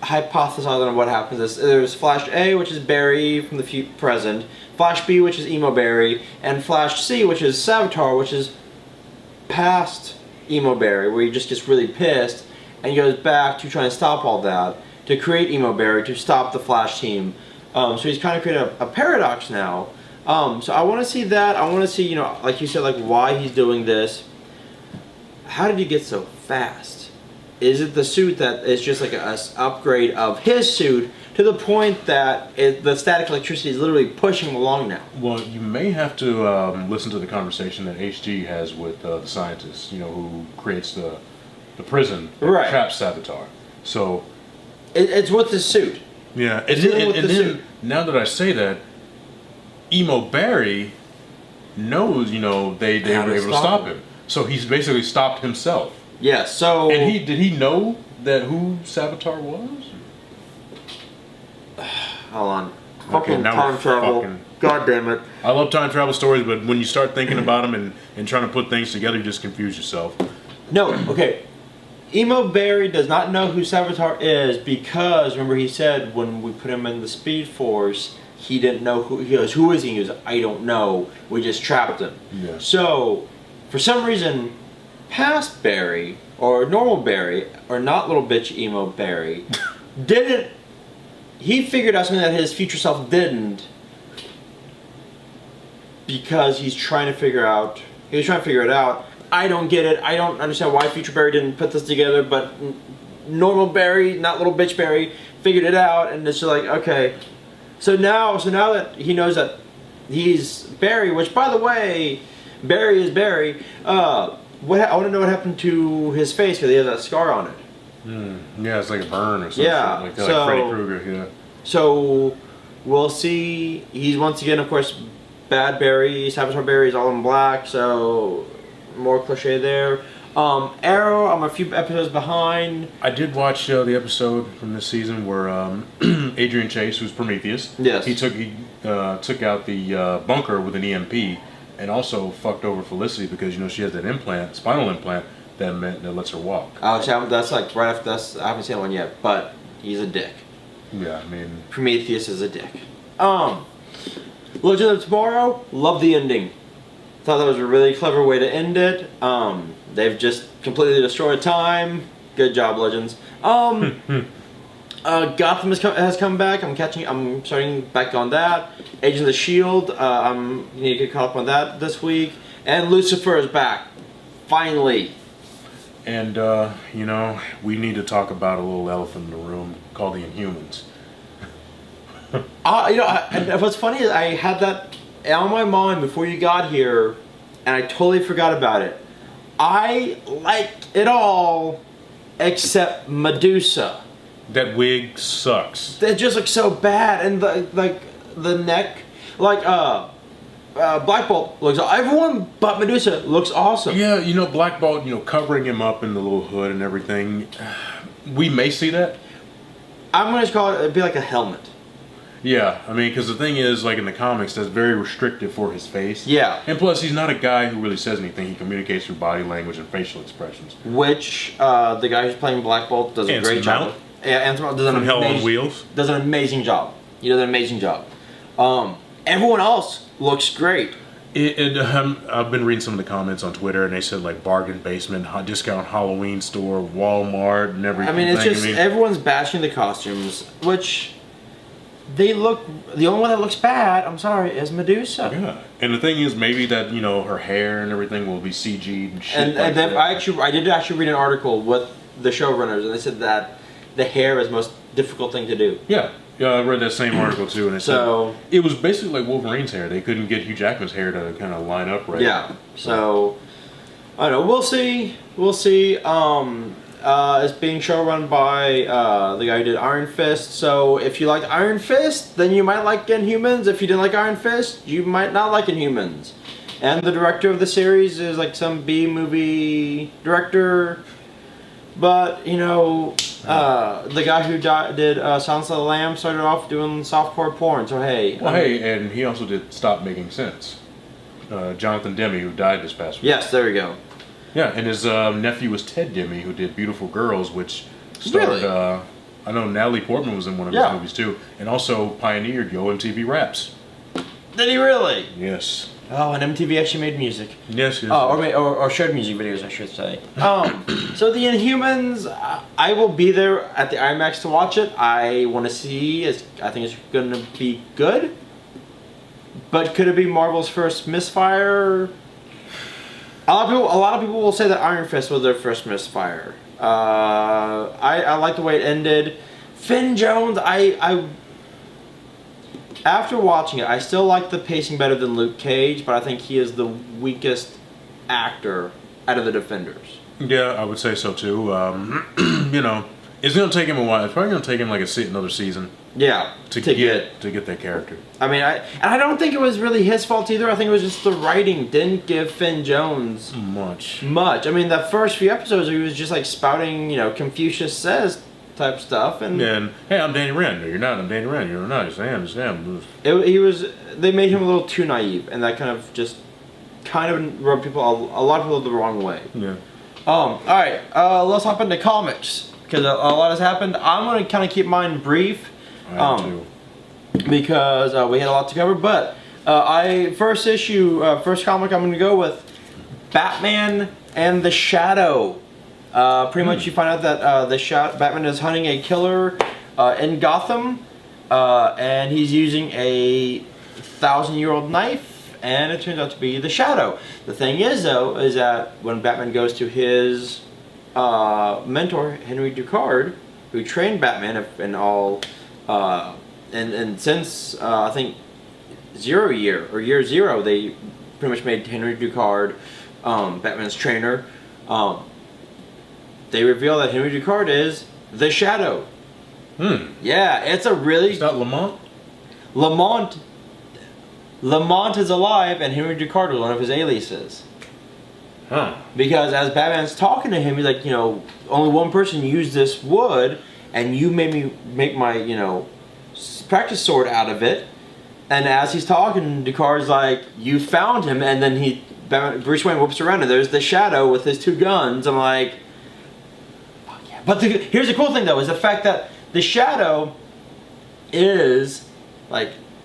hypothesized on what happens. There's Flash A, which is Barry from the present, Flash B, which is Emo Barry, and Flash C, which is Savitar, which is past Emo Barry, where he just gets really pissed and he goes back to try and stop all that, to create Emo Barry, to stop the Flash team. So he's kind of created a paradox now. So I want to see that. I want to see, like you said, why he's doing this. How did he get so fast? Is it the suit that is just like an upgrade of his suit to the point that the static electricity is literally pushing him along now? Well, you may have to listen to the conversation that HG has with the scientist, who creates the prison that traps Savitar. So it's with the suit. Yeah, and then now that I say that, Emo Barry knows, they were able to stop him. So he's basically stopped himself. Yeah, so... And did he know that who Savitar was? Hold on. Fucking time travel. God damn it. I love time travel stories, but when you start thinking about them and trying to put things together, you just confuse yourself. No, okay. Emo Barry does not know who Savitar is because, remember he said when we put him in the Speed Force, he didn't know who he goes. Who is he? He goes, I don't know. We just trapped him. Yeah. So, for some reason, past Barry, or normal Barry, or not little bitch Emo Barry, didn't... He figured out something that his future self didn't because he was trying to figure it out. I don't get it. I don't understand why Future Barry didn't put this together, but normal Barry, not little bitch Barry, figured it out, and it's just like, okay. So now that he knows that he's Barry, which by the way, Barry is Barry. I want to know what happened to his face because he has that scar on it. Yeah, it's like a burn or something. Yeah, like Freddy Krueger. Yeah. So we'll see. He's once again, of course, bad Barry. Savitar Barry is all in black, so more cliche there. Arrow, I'm a few episodes behind. I did watch the episode from this season where Adrian Chase, who's Prometheus, yes, he took out the bunker with an EMP, and also fucked over Felicity because she has that implant, spinal implant that lets her walk. Oh, so that's like right after this. I haven't seen one yet, but he's a dick. Yeah, I mean Prometheus is a dick. Legend of Tomorrow, love the ending. Thought that was a really clever way to end it. They've just completely destroyed time. Good job, Legends. Gotham has come back. I'm starting back on that. Agents of the Shield. I need to get caught up on that this week. And Lucifer is back. Finally. And we need to talk about a little elephant in the room called the Inhumans. What's funny is I had that on my mind before you got here, and I totally forgot about it. I like it all except Medusa. That wig sucks. It just looks so bad, and the neck, Black Bolt looks. Everyone but Medusa looks awesome. Yeah, Black Bolt, covering him up in the little hood and everything. We may see that. I'm gonna just call it'd be like a helmet. Yeah, I mean, because the thing is, like in the comics, that's very restrictive for his face. Yeah. And plus, he's not a guy who really says anything. He communicates through body language and facial expressions. Which the guy who's playing Black Bolt does a great job. Yeah, Anson Mount does an Hell on Wheels. Does an amazing job. He does an amazing job. Everyone else looks great. I've been reading some of the comments on Twitter, and they said like bargain basement, discount Halloween store, Walmart, and everything. I mean, it's just everyone's bashing the costumes, which they look. The only one that looks bad, I'm sorry, is Medusa. Yeah, and the thing is, maybe that her hair and everything will be CG'd and shit. And then I did actually read an article with the showrunners, and they said that the hair is the most difficult thing to do. Yeah, I read that same article too, and it said it was basically like Wolverine's hair. They couldn't get Hugh Jackman's hair to kind of line up right. Yeah, so I don't know. We'll see. It's being showrun by the guy who did Iron Fist. So if you liked Iron Fist, then you might like Inhumans. If you didn't like Iron Fist, you might not like Inhumans. And the director of the series is like some B-movie director. But, the guy who did Silence of the Lambs started off doing softcore porn, so hey. Well, and he also did Stop Making Sense. Jonathan Demme, who died this past week. Yes, there we go. Yeah, and his nephew was Ted Demme, who did Beautiful Girls, which starred, I know Natalie Portman was in one of his movies too, and also pioneered Yo MTV Raps. Did he really? Yes. Oh, and MTV actually made music. Yes. Or showed music videos, I should say. So the Inhumans, I will be there at the IMAX to watch it. I want to see. I think it's going to be good. But could it be Marvel's first misfire? A lot of people will say that Iron Fist was their first misfire. I like the way it ended. Finn Jones, after watching it, I still like the pacing better than Luke Cage, but I think he is the weakest actor out of the Defenders. Yeah, I would say so too. It's gonna take him a while. It's probably gonna take him like another season. Yeah, to get that character. I mean, I don't think it was really his fault either. I think it was just the writing didn't give Finn Jones much. I mean, the first few episodes he was just like spouting, Confucius says type stuff, and hey, I'm Danny Rand. No, you're not. I'm Danny Rand. You're not. I am. They made him a little too naive, and that kind of rubbed a lot of people the wrong way. Yeah. All right. Let's hop into comics because a lot has happened. I'm gonna kind of keep mine brief. Because we had a lot to cover, but first comic I'm going to go with Batman and the Shadow. Pretty much you find out that Batman is hunting a killer in Gotham, and he's using a 1,000-year-old knife, and it turns out to be the Shadow. The thing is, though, is that when Batman goes to his mentor, Henry Ducard, who trained Batman and all... and since I think year zero, they pretty much made Henry Ducard Batman's trainer. They reveal that Henry Ducard is the Shadow. Yeah, it's a really... Is that Lamont? Lamont is alive, and Henry Ducard was one of his aliases. Huh. Because as Batman's talking to him, he's like, only one person used this wood, and you made me make my, practice sword out of it. And as he's talking, Ducard's like, you found him, and then Bruce Wayne whoops around, and there's the Shadow with his 2 guns. I'm like, fuck yeah. But here's the cool thing, though, is the fact that the Shadow is,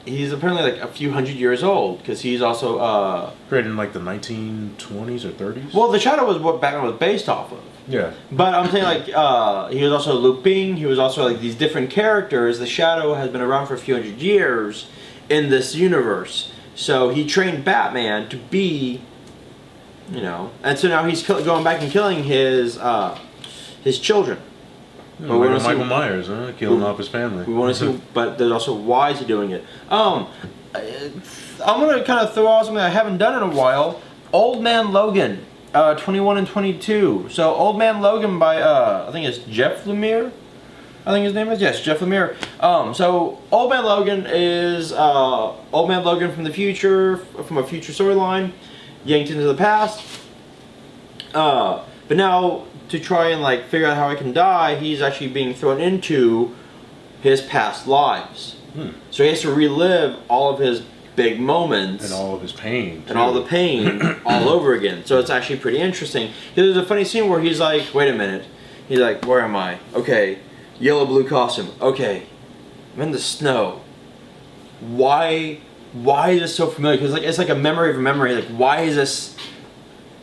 he's apparently like a few hundred years old, because he's also... created in like the 1920s or 30s? Well, the Shadow was what Batman was based off of. Yeah. But I'm saying, he was also Lupin, he was also, these different characters. The Shadow has been around for a few hundred years in this universe. So he trained Batman to be, and so now he's going back and killing his children. Like Michael Myers, killing off his family. We want to see, but there's also why is he doing it. I'm going to kind of throw out something I haven't done in a while. Old Man Logan. 21 and 22. So Old Man Logan by I think it's Jeff Lemire. I think his name is, yes, Jeff Lemire. So Old Man Logan is Old Man Logan from the future, from a future storyline, yanked into the past. But now to try and figure out how he can die, he's actually being thrown into his past lives. So he has to relive all of his big moments and all of his pain and all the pain all over again. So it's actually pretty interesting. There's a funny scene where he's like, wait a minute, he's like, where am I? Okay, yellow blue costume. Okay, I'm in the snow. Why is this so familiar? Because it's like a memory of a memory. Like, why is this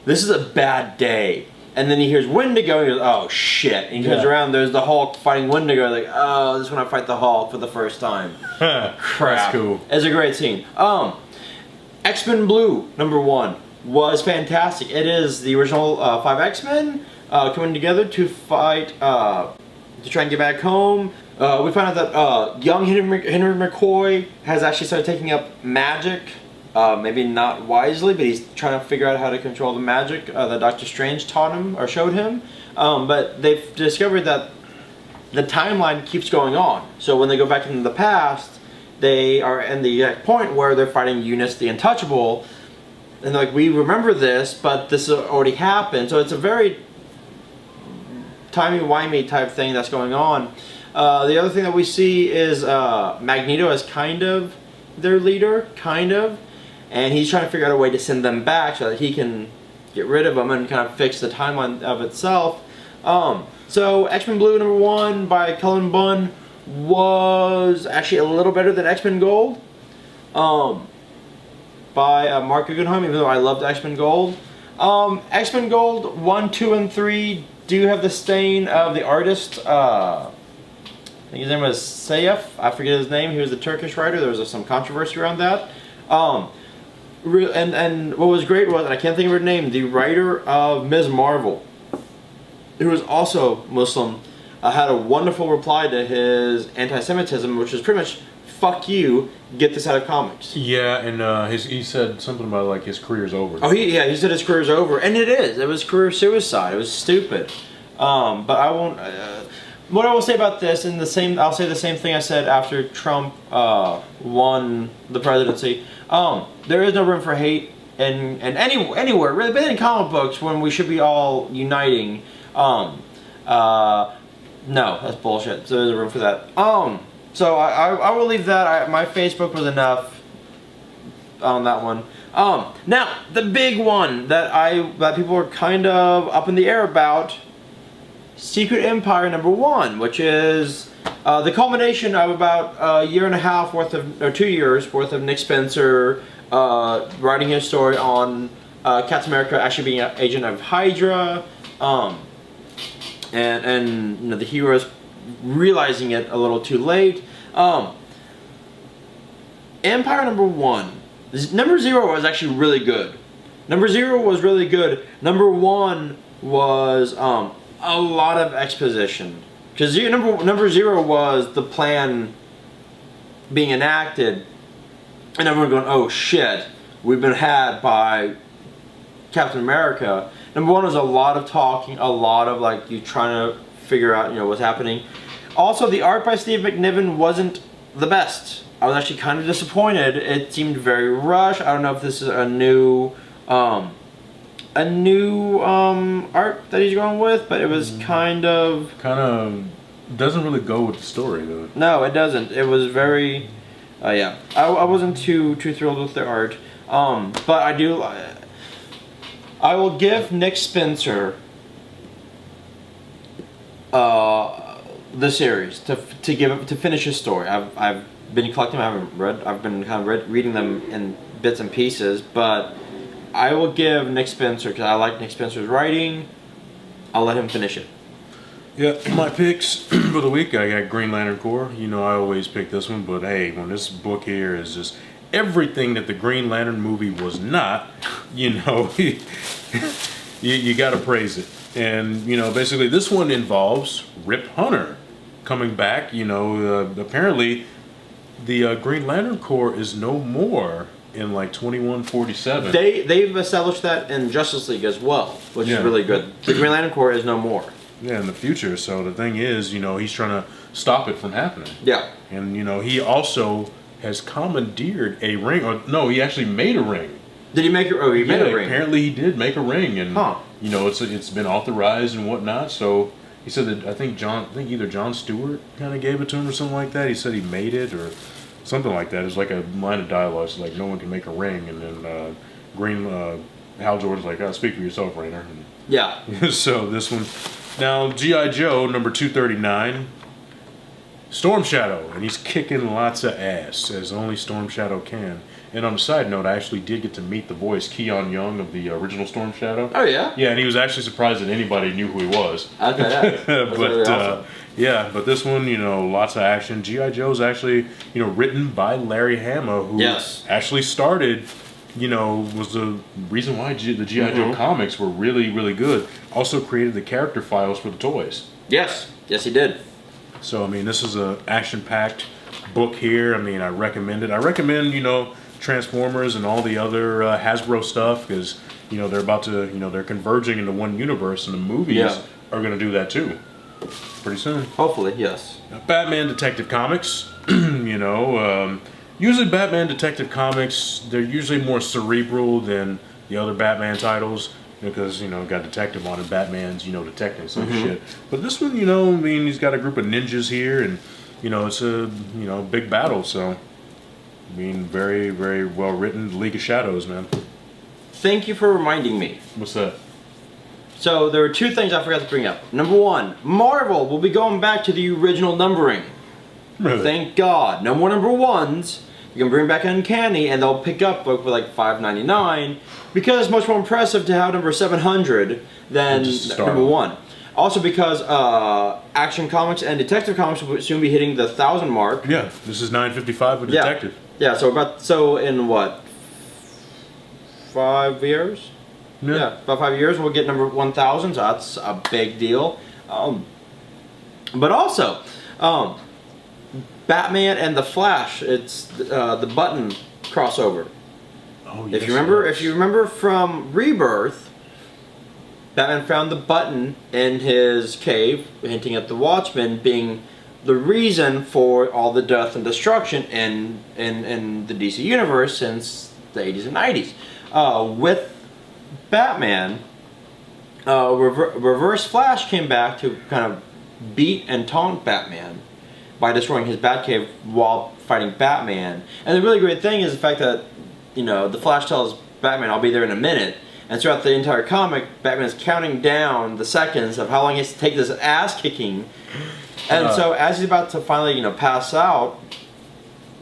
is a bad day. And then he hears Wendigo, and he goes, oh shit. And he goes around, there's the Hulk fighting Wendigo, like, oh, this is when I fight the Hulk for the first time. Crap. That's cool. It's a great scene. X-Men Blue, #1, was fantastic. It is the original 5 X-Men coming together to fight, to try and get back home. We find out that young Henry McCoy has actually started taking up magic. Maybe not wisely, but he's trying to figure out how to control the magic that Doctor Strange taught him or showed him. But they've discovered that the timeline keeps going on. So when they go back into the past, they are in the exact point where they're fighting Eunice the Untouchable. And they're like, we remember this, but this already happened. So it's a very timey-wimey type thing that's going on. The other thing that we see is Magneto as kind of their leader, and he's trying to figure out a way to send them back so that he can get rid of them and kind of fix the timeline of itself. So X-Men Blue #1 by Cullen Bunn was actually a little better than X-Men Gold by Mark Guggenheim, even though I loved X-Men Gold. X-Men Gold 1, 2, and 3 do have the stain of the artist. I think his name was Sayef. I forget his name. He was a Turkish writer. There was some controversy around that. And what was great was, and I can't think of her name, the writer of Ms. Marvel, who was also Muslim, had a wonderful reply to his anti-Semitism, which was pretty much, fuck you, get this out of comics. Yeah, and he said something about like his career's over. Oh, he said his career's over, and it is. It was career suicide. It was stupid. But I won't... What I will say about this, I'll say the same thing I said after Trump won the presidency. There is no room for hate anywhere, really, but in comic books when we should be all uniting. No, that's bullshit. So there's a room for that. So I will leave that. My Facebook was enough on that one. Now the big one that people are kind of up in the air about. Secret Empire #1, which is the culmination of about a year and a half worth of, or 2 years worth of Nick Spencer writing his story on Captain America actually being an agent of Hydra, and you know, the heroes realizing it a little too late. Empire #1. #0 was actually really good. #0 was really good. #1 was a lot of exposition, because number 0 was the plan being enacted, and everyone going, "Oh shit, we've been had by Captain America." #1 was a lot of talking, a lot of like you trying to figure out, you know, what's happening. Also, the art by Steve McNiven wasn't the best. I was actually kind of disappointed. It seemed very rushed. I don't know if this is a new art that he's going with, but it was kind of doesn't really go with the story though. No, it doesn't. It was very yeah. I wasn't too thrilled with the art. But I will give Nick Spencer the series to finish his story. I've been collecting them. I've been kind of reading them in bits and pieces, but I will give Nick Spencer, because I like Nick Spencer's writing, I'll let him finish it. Yeah, my picks for the week, I got Green Lantern Corps. You know I always pick this one, but hey, when this book here is just everything that the Green Lantern movie was not, you know, you got to praise it. And, you know, basically this one involves Rip Hunter coming back. You know, apparently the Green Lantern Corps is no more in like 2147. They've established that in Justice League as well, which is really good. The Green Lantern Corps is no more. Yeah, in the future. So the thing is, you know, he's trying to stop it from happening. Yeah. And, you know, he also has commandeered a ring. Or no, he actually made a ring. Did he make it? Oh, he made a ring. Apparently he did make a ring, and you know, it's been authorized and whatnot. So he said that I think either John Stewart kind of gave it to him or something like that. He said he made it or something like that. It was like a line of dialogue. It's like no one can make a ring, and then Hal Jordan's like, speak for yourself, Rainer. And yeah. So this one. Now, G.I. Joe, number 239, Storm Shadow, and he's kicking lots of ass, as only Storm Shadow can. And on a side note, I actually did get to meet the voice, Keon Young, of the original Storm Shadow. Oh, yeah? Yeah, and he was actually surprised that anybody knew who he was. Okay, that's but really awesome. Yeah, but this one, you know, lots of action. G.I. Joe's actually, you know, written by Larry Hama, who actually started... You know, was the reason why the G.I. Joe comics were really, really good. Also created the character files for the toys. Yes. Yes, he did. So, I mean, this is a action-packed book here. I mean, I recommend it. I recommend, you know, Transformers and all the other Hasbro stuff, because, you know, they're about to, you know, they're converging into one universe, and the movies are going to do that too. Pretty soon. Hopefully, yes. Now, Batman Detective Comics, you know, usually Batman Detective Comics, they're usually more cerebral than the other Batman titles, because, you know, got detective on it. Batman's, you know, detecting some shit. But this one, you know, I mean, he's got a group of ninjas here, and, you know, it's a, you know, big battle, so, I mean, very, very well written. League of Shadows, man. Thank you for reminding me. What's that? So, there are two things I forgot to bring up. Number one, Marvel will be going back to the original numbering. Really? Thank God. No more #1s. You can bring back Uncanny, and they'll pick up for like $5.99, because it's much more impressive to have number 700 than number 1. Also, because Action Comics and Detective Comics will soon be hitting the 1,000 mark. Yeah, this is 955 with Detective. Yeah. So in what, 5 years? Yeah, about 5 years we'll get number 1,000. So that's a big deal. But also. Batman and the Flash, it's the Button crossover. Oh, yes, if you remember from Rebirth, Batman found the button in his cave, hinting at the Watchmen being the reason for all the death and destruction in the DC universe since the 80s and 90s. With Batman, Reverse Flash came back to kind of beat and taunt Batman by destroying his Batcave while fighting Batman. And the really great thing is the fact that, the Flash tells Batman, I'll be there in a minute. And throughout the entire comic, Batman is counting down the seconds of how long he has to take this ass kicking. And so as he's about to finally, pass out,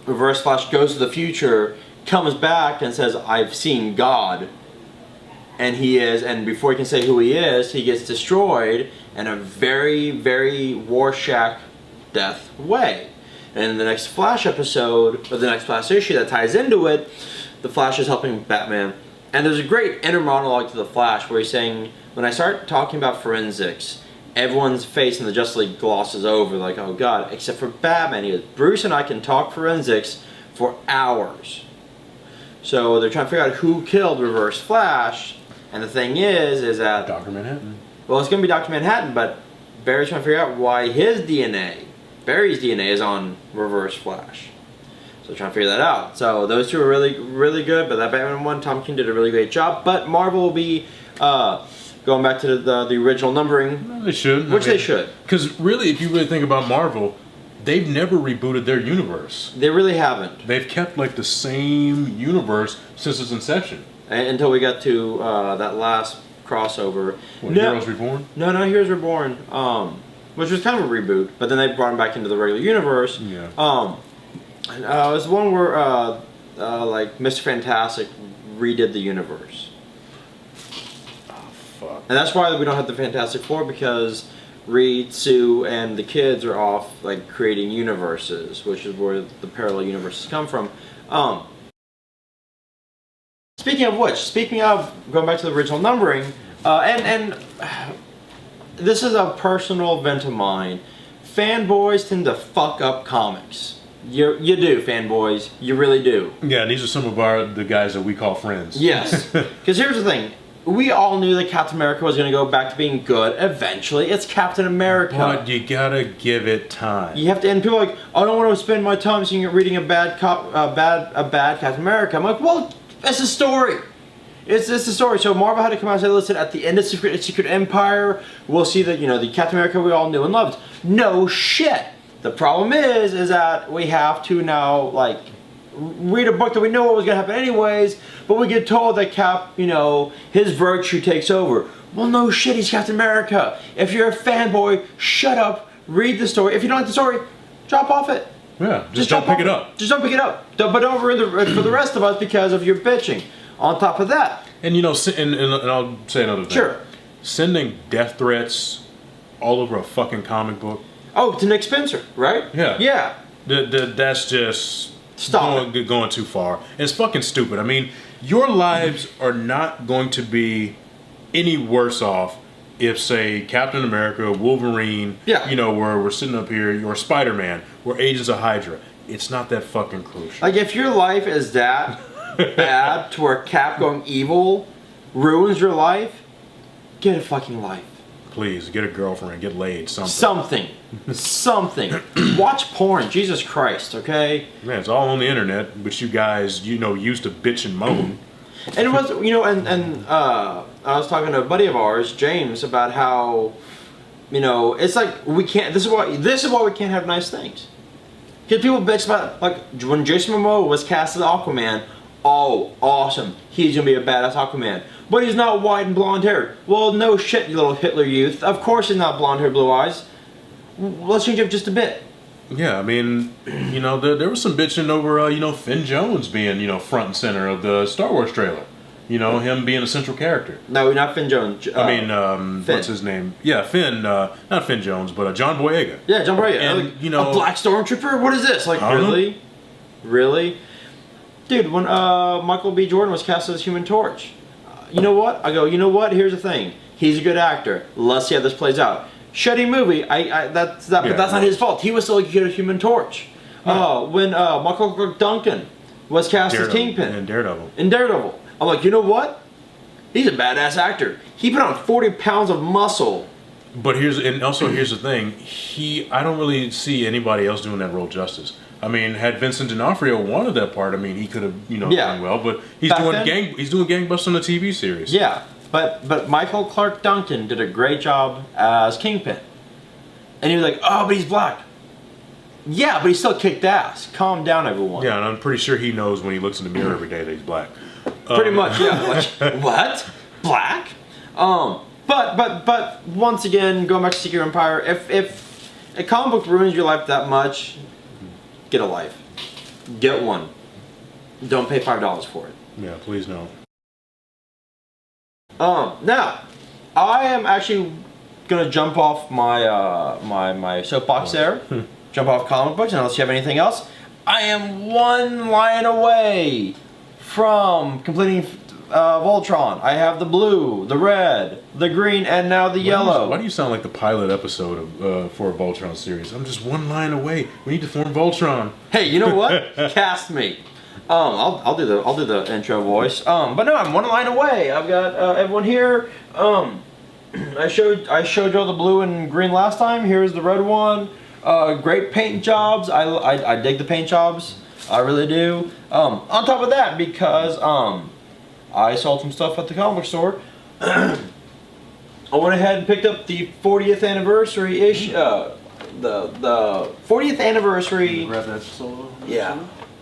Reverse Flash goes to the future, comes back and says, I've seen God. And before he can say who he is, he gets destroyed in a very, very Rorschach death way. And in the next Flash episode, or the next Flash issue that ties into it, the Flash is helping Batman. And there's a great inner monologue to the Flash where he's saying, when I start talking about forensics, everyone's face in the Justice League glosses over, like, oh God, except for Batman. He goes, Bruce and I can talk forensics for hours. So they're trying to figure out who killed Reverse Flash, and the thing is that... Dr. Manhattan. Well, it's going to be Dr. Manhattan, but Barry's trying to figure out why his DNA, Barry's DNA, is on Reverse Flash. So trying to figure that out. So those two are really, really good, but that Batman one, Tom King did a really great job. But Marvel will be going back to the original numbering. No, they should. They should. Because really, if you really think about Marvel, they've never rebooted their universe. They really haven't. They've kept like the same universe since its inception. Until we got to that last crossover. Heroes Reborn? No, Heroes Reborn. Which was kind of a reboot, but then they brought him back into the regular universe. Yeah. It was one where like Mr. Fantastic redid the universe. Oh fuck. And that's why we don't have the Fantastic Four, because Reed, Sue, and the kids are off like creating universes, which is where the parallel universes come from. Speaking of going back to the original numbering, and this is a personal event of mine. Fanboys tend to fuck up comics. You do, fanboys. You really do. Yeah, these are some of the guys that we call friends. Yes. Because here's the thing. We all knew that Captain America was going to go back to being good eventually. It's Captain America. But you gotta give it time. You have to, and people are like, I don't want to spend my time reading a bad Captain America. I'm like, well, it's a story. It's a story. So Marvel had to come out and say, listen, at the end of Secret Empire, we'll see that, the Captain America we all knew and loved. No shit. The problem is that we have to now, like, read a book that we know what was going to happen anyways, but we get told that Cap, his virtue takes over. Well, no shit, he's Captain America. If you're a fanboy, shut up, read the story. If you don't like the story, drop off it. Yeah, just don't pick it up. Just don't pick it up. But don't ruin it for the rest of us because of your bitching. On top of that. And and I'll say another thing. Sure. Sending death threats all over a fucking comic book. Oh, to Nick Spencer, right? Yeah. Yeah. That's just going too far. And it's fucking stupid. I mean, your lives are not going to be any worse off if, say, Captain America, Wolverine, where we're sitting up here, or SpiderMan, we're agents of Hydra. It's not that fucking crucial. Like, if your life is that bad to where Cap going evil ruins your life, get a fucking life. Please, get a girlfriend, get laid, something. Something. Watch porn, Jesus Christ, okay? Man, it's all on the internet, which you guys, used to bitch and moan. And it was, I was talking to a buddy of ours, James, about how, it's like we can't. This is why we can't have nice things. Because people bitch about, like, when Jason Momoa was cast as Aquaman. Oh, awesome! He's gonna be a badass Aquaman, but he's not white and blonde haired. Well, no shit, you little Hitler youth. Of course he's not blonde hair, blue eyes. Let's change up just a bit. Yeah, I mean, there was some bitching over, Finn Jones being, front and center of the Star Wars trailer. Him being a central character. No, not Finn Jones. Finn. What's his name? Yeah, Finn, not Finn Jones, but John Boyega. Yeah, John Boyega. And, a black stormtrooper? What is this? Like, really? Really? Dude, when Michael B. Jordan was cast as Human Torch, you know what? I go, here's the thing. He's a good actor. Let's see how this plays out. Shitty movie. But that's not his fault. He was still a good Human Torch. When Michael Duncan was cast as Kingpin. In Daredevil. I'm like, you know what? He's a badass actor. He put on 40 pounds of muscle. But here's the thing. I don't really see anybody else doing that role justice. I mean, had Vincent D'Onofrio wanted that part, I mean, he could have, done well. But he's doing gangbusters on the TV series. Yeah, but Michael Clark Duncan did a great job as Kingpin, and he was like, oh, but he's black. Yeah, but he still kicked ass. Calm down, everyone. Yeah, and I'm pretty sure he knows when he looks in the mirror every day that he's black. Pretty much, yeah. Like, what? Black? But once again, going back to Secret Empire, if a comic book ruins your life that much, get a life. Get one. Don't pay $5 for it. Yeah, please no. Now, I am actually gonna jump off my my soapbox there. Jump off comic books, unless you have anything else. I am one line away from completing Voltron. I have the blue, the red, the green, and now the yellow. Why do you sound like the pilot episode of for a Voltron series? I'm just one line away. We need to form Voltron. Hey, you know what? Cast me. I'll do the intro voice. But no, I'm one line away. I've got everyone here. I showed y'all the blue and green last time. Here's the red one. Great paint jobs. I dig the paint jobs. I really do. On top of that, because I sold some stuff at the comic store, I went ahead and picked up the 40th anniversary issue. The 40th anniversary. Grab that solo. Yeah.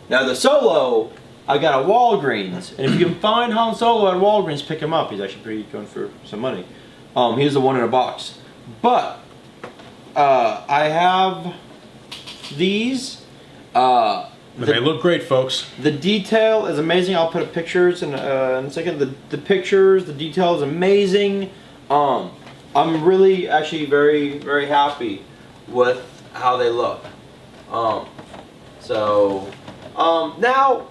Now the Solo, I got at Walgreens, and if you can find Han Solo at Walgreens, pick him up. He's actually pretty going for some money. He's the one in a box. But I have these. They look great, folks. The detail is amazing. I'll put up pictures in a second. The pictures, the detail is amazing. I'm really, actually very, very happy with how they look. Now,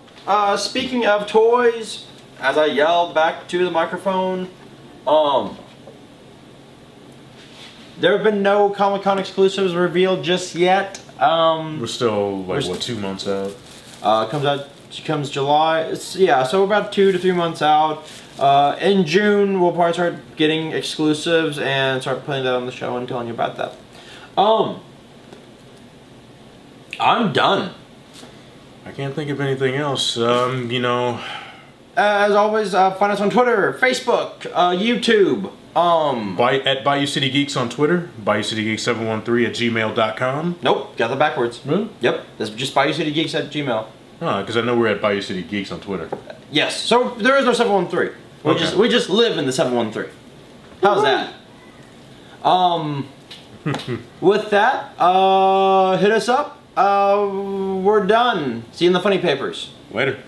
speaking of toys, as I yelled back to the microphone, there have been no Comic-Con exclusives revealed just yet. We're still, like, 2 months out? Comes July. So we're about 2 to 3 months out. In June, we'll probably start getting exclusives and start putting that on the show and telling you about that. I'm done. I can't think of anything else. As always, find us on Twitter, Facebook, YouTube. At Bayou City Geeks on Twitter, BayouCityGeeks713@gmail.com. Nope, got that backwards. Really? Yep, that's just Bayou City Geeks at Gmail. Because I know we're at Bayou City Geeks on Twitter. Yes, so there is no 713. We just live in the 713. How's that? With that, hit us up. We're done. See you in the funny papers. Later.